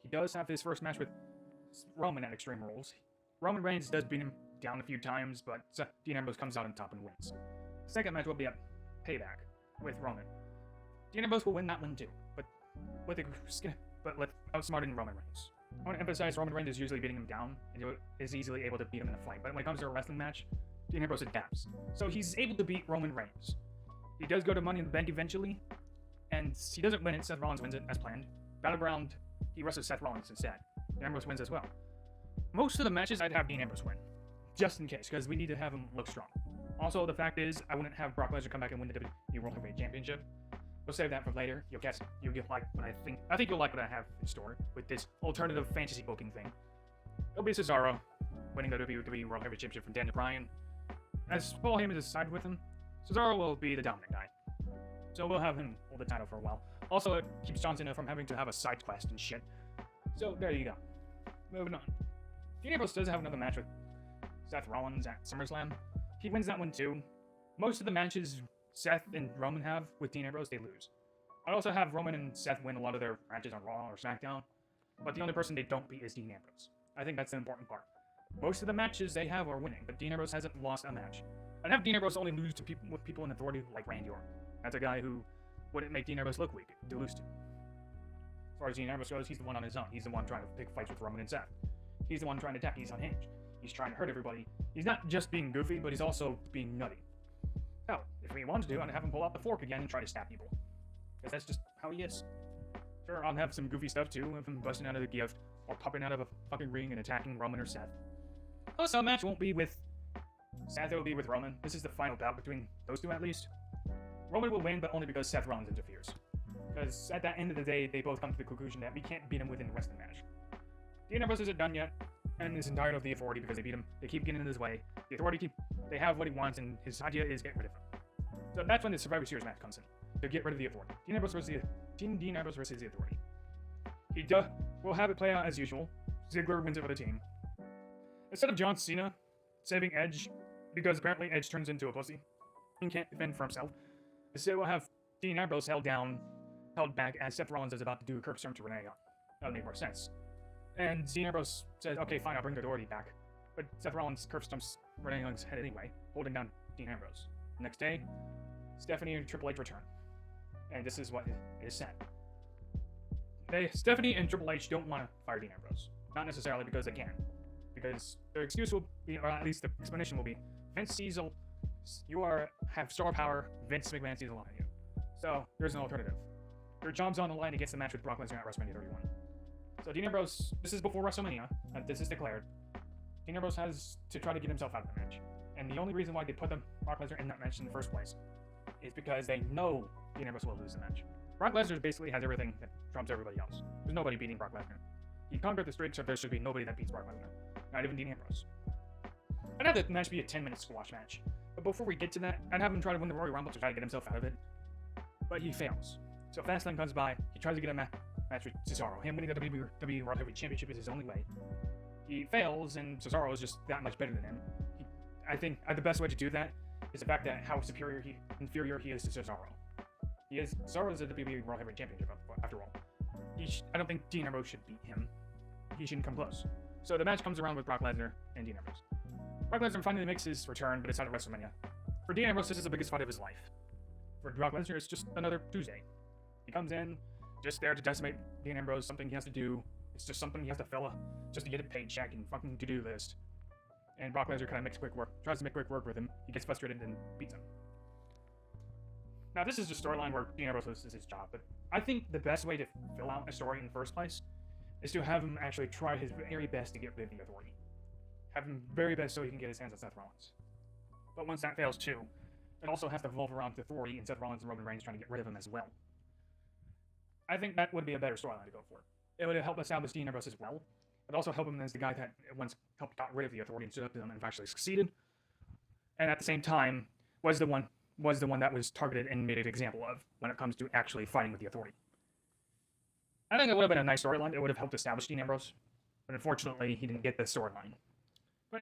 He does have his first match with Roman at Extreme Rules. Roman Reigns does beat him down a few times, but Dean Ambrose comes out on top and wins. The second match will be a payback with Roman. Dean Ambrose will win that one too, but with outsmarting Roman Reigns. I want to emphasize Roman Reigns is usually beating him down and is easily able to beat him in a fight, but when it comes to a wrestling match, Dean Ambrose adapts. So he's able to beat Roman Reigns. He does go to Money in the Bank eventually, and he doesn't win it. Seth Rollins wins it as planned. Battleground, he wrestles Seth Rollins instead. Dean Ambrose wins as well. Most of the matches I'd have Dean Ambrose win, just in case, because we need to have him look strong. Also, the fact is, I wouldn't have Brock Lesnar come back and win the WWE World Heavyweight Championship. We'll save that for later. You'll like what I think. I think you'll like what I have in store with this alternative fantasy booking thing. It'll be Cesaro winning the WWE World Heavyweight Championship from Daniel Bryan. As Paul Heyman has sided with him, Cesaro will be the dominant guy. So we'll have him hold the title for a while. Also, it keeps John Cena from having to have a side quest and shit. So there you go. Moving on. Dean Ambrose does have another match with Seth Rollins at SummerSlam. He wins that one too. Most of the matches Seth and Roman have with Dean Ambrose, they lose. I also have Roman and Seth win a lot of their matches on Raw or SmackDown. but the only person they don't beat is Dean Ambrose. I think that's an important part. Most of the matches they have are winning, but Dean Ambrose hasn't lost a match. I'd have Dean Ambrose only lose to people in authority like Randy Orton. That's a guy who wouldn't make Dean Ambrose look weak to lose to. As far as Dean Ambrose goes, he's the one on his own. He's the one trying to pick fights with Roman and Seth. He's the one trying to attack. He's unhinged. He's trying to hurt everybody. He's not just being goofy, but he's also being nutty. Hell, if he wanted to, I'd have him pull out the fork again and try to stab people. Because that's just how he is. Sure, I'll have some goofy stuff too, of him busting out of the gift, or popping out of a fucking ring and attacking Roman or Seth. Also, a match won't be with Seth, it'll be with Roman. This is the final bout between those two, at least. Roman will win, but only because Seth Rollins interferes. Because at the end of the day, they both come to the conclusion that we can't beat him within the wrestling match. Dean Ambrose isn't done yet, and is tired of the Authority because they beat him. They keep getting in his way. The Authority they have what he wants, and his idea is get rid of him. So that's when the Survivor Series match comes in. To get rid of the Authority. Dean Ambrose versus the Authority. He will have it play out as usual. Ziggler wins it for the team. Instead of John Cena saving Edge, because apparently Edge turns into a pussy and can't defend for himself, instead we'll have Dean Ambrose held back as Seth Rollins is about to do a curb stomp to Renee Young. That would make more sense. And Dean Ambrose says, okay, fine, I'll bring the Authority back. But Seth Rollins curb stomps Renee Young's head anyway, holding down Dean Ambrose. Next day, Stephanie and Triple H return. And this is what is said. Stephanie and Triple H don't want to fire Dean Ambrose. Not necessarily because they can. Because their excuse will be, or at least the explanation will be, Vince Diesel, have star power, Vince McMahon sees a lot of you. So, there's an alternative. Your job's on the line against the match with Brock Lesnar at WrestleMania 31. So Dean Ambrose, this is before WrestleMania, and this is declared. Dean Ambrose has to try to get himself out of the match. And the only reason why they put Brock Lesnar in that match in the first place is because they know Dean Ambrose will lose the match. Brock Lesnar basically has everything that trumps everybody else. There's nobody beating Brock Lesnar. He conquered the streak, so there should be nobody that beats Brock Lesnar. Not even Dean Ambrose. I'd have the match be a 10-minute squash match. But before we get to that, I'd have him try to win the Royal Rumble to try to get himself out of it. But he fails. So Fastlane comes by, he tries to get a match with Cesaro. Him winning the WWE World Heavyweight Championship is his only way. He fails, and Cesaro is just that much better than him. I think the best way to do that is the fact that how inferior he is to Cesaro. Cesaro is a WWE World Heavyweight Championship after all. I don't think Dean Ambrose should beat him. He shouldn't come close. So the match comes around with Brock Lesnar and Dean Ambrose. Brock Lesnar finally makes his return, but it's not at WrestleMania. For Dean Ambrose, this is the biggest fight of his life. For Brock Lesnar, it's just another Tuesday. He comes in, just there to decimate Dean Ambrose, something he has to do. It's just something he has to fill just to get a paycheck and fucking to-do list. And Brock Lesnar kind of tries to make quick work with him. He gets frustrated and beats him. Now, this is a storyline where Dean Ambrose loses his job, but I think the best way to fill out a story in the first place is to have him actually try his very best to get rid of the Authority. Have him very best so he can get his hands on Seth Rollins. But once that fails too, it also has to revolve around the Authority and Seth Rollins and Roman Reigns trying to get rid of him as well. I think that would be a better storyline to go for. It would help establish Dean Ambrose as well. It also help him as the guy that once helped got rid of the Authority and stood up to them and actually succeeded. And at the same time, was the one that was targeted and made an example of when it comes to actually fighting with the Authority. I think it would have been a nice storyline. It would have helped establish Dean Ambrose. But unfortunately, he didn't get the storyline.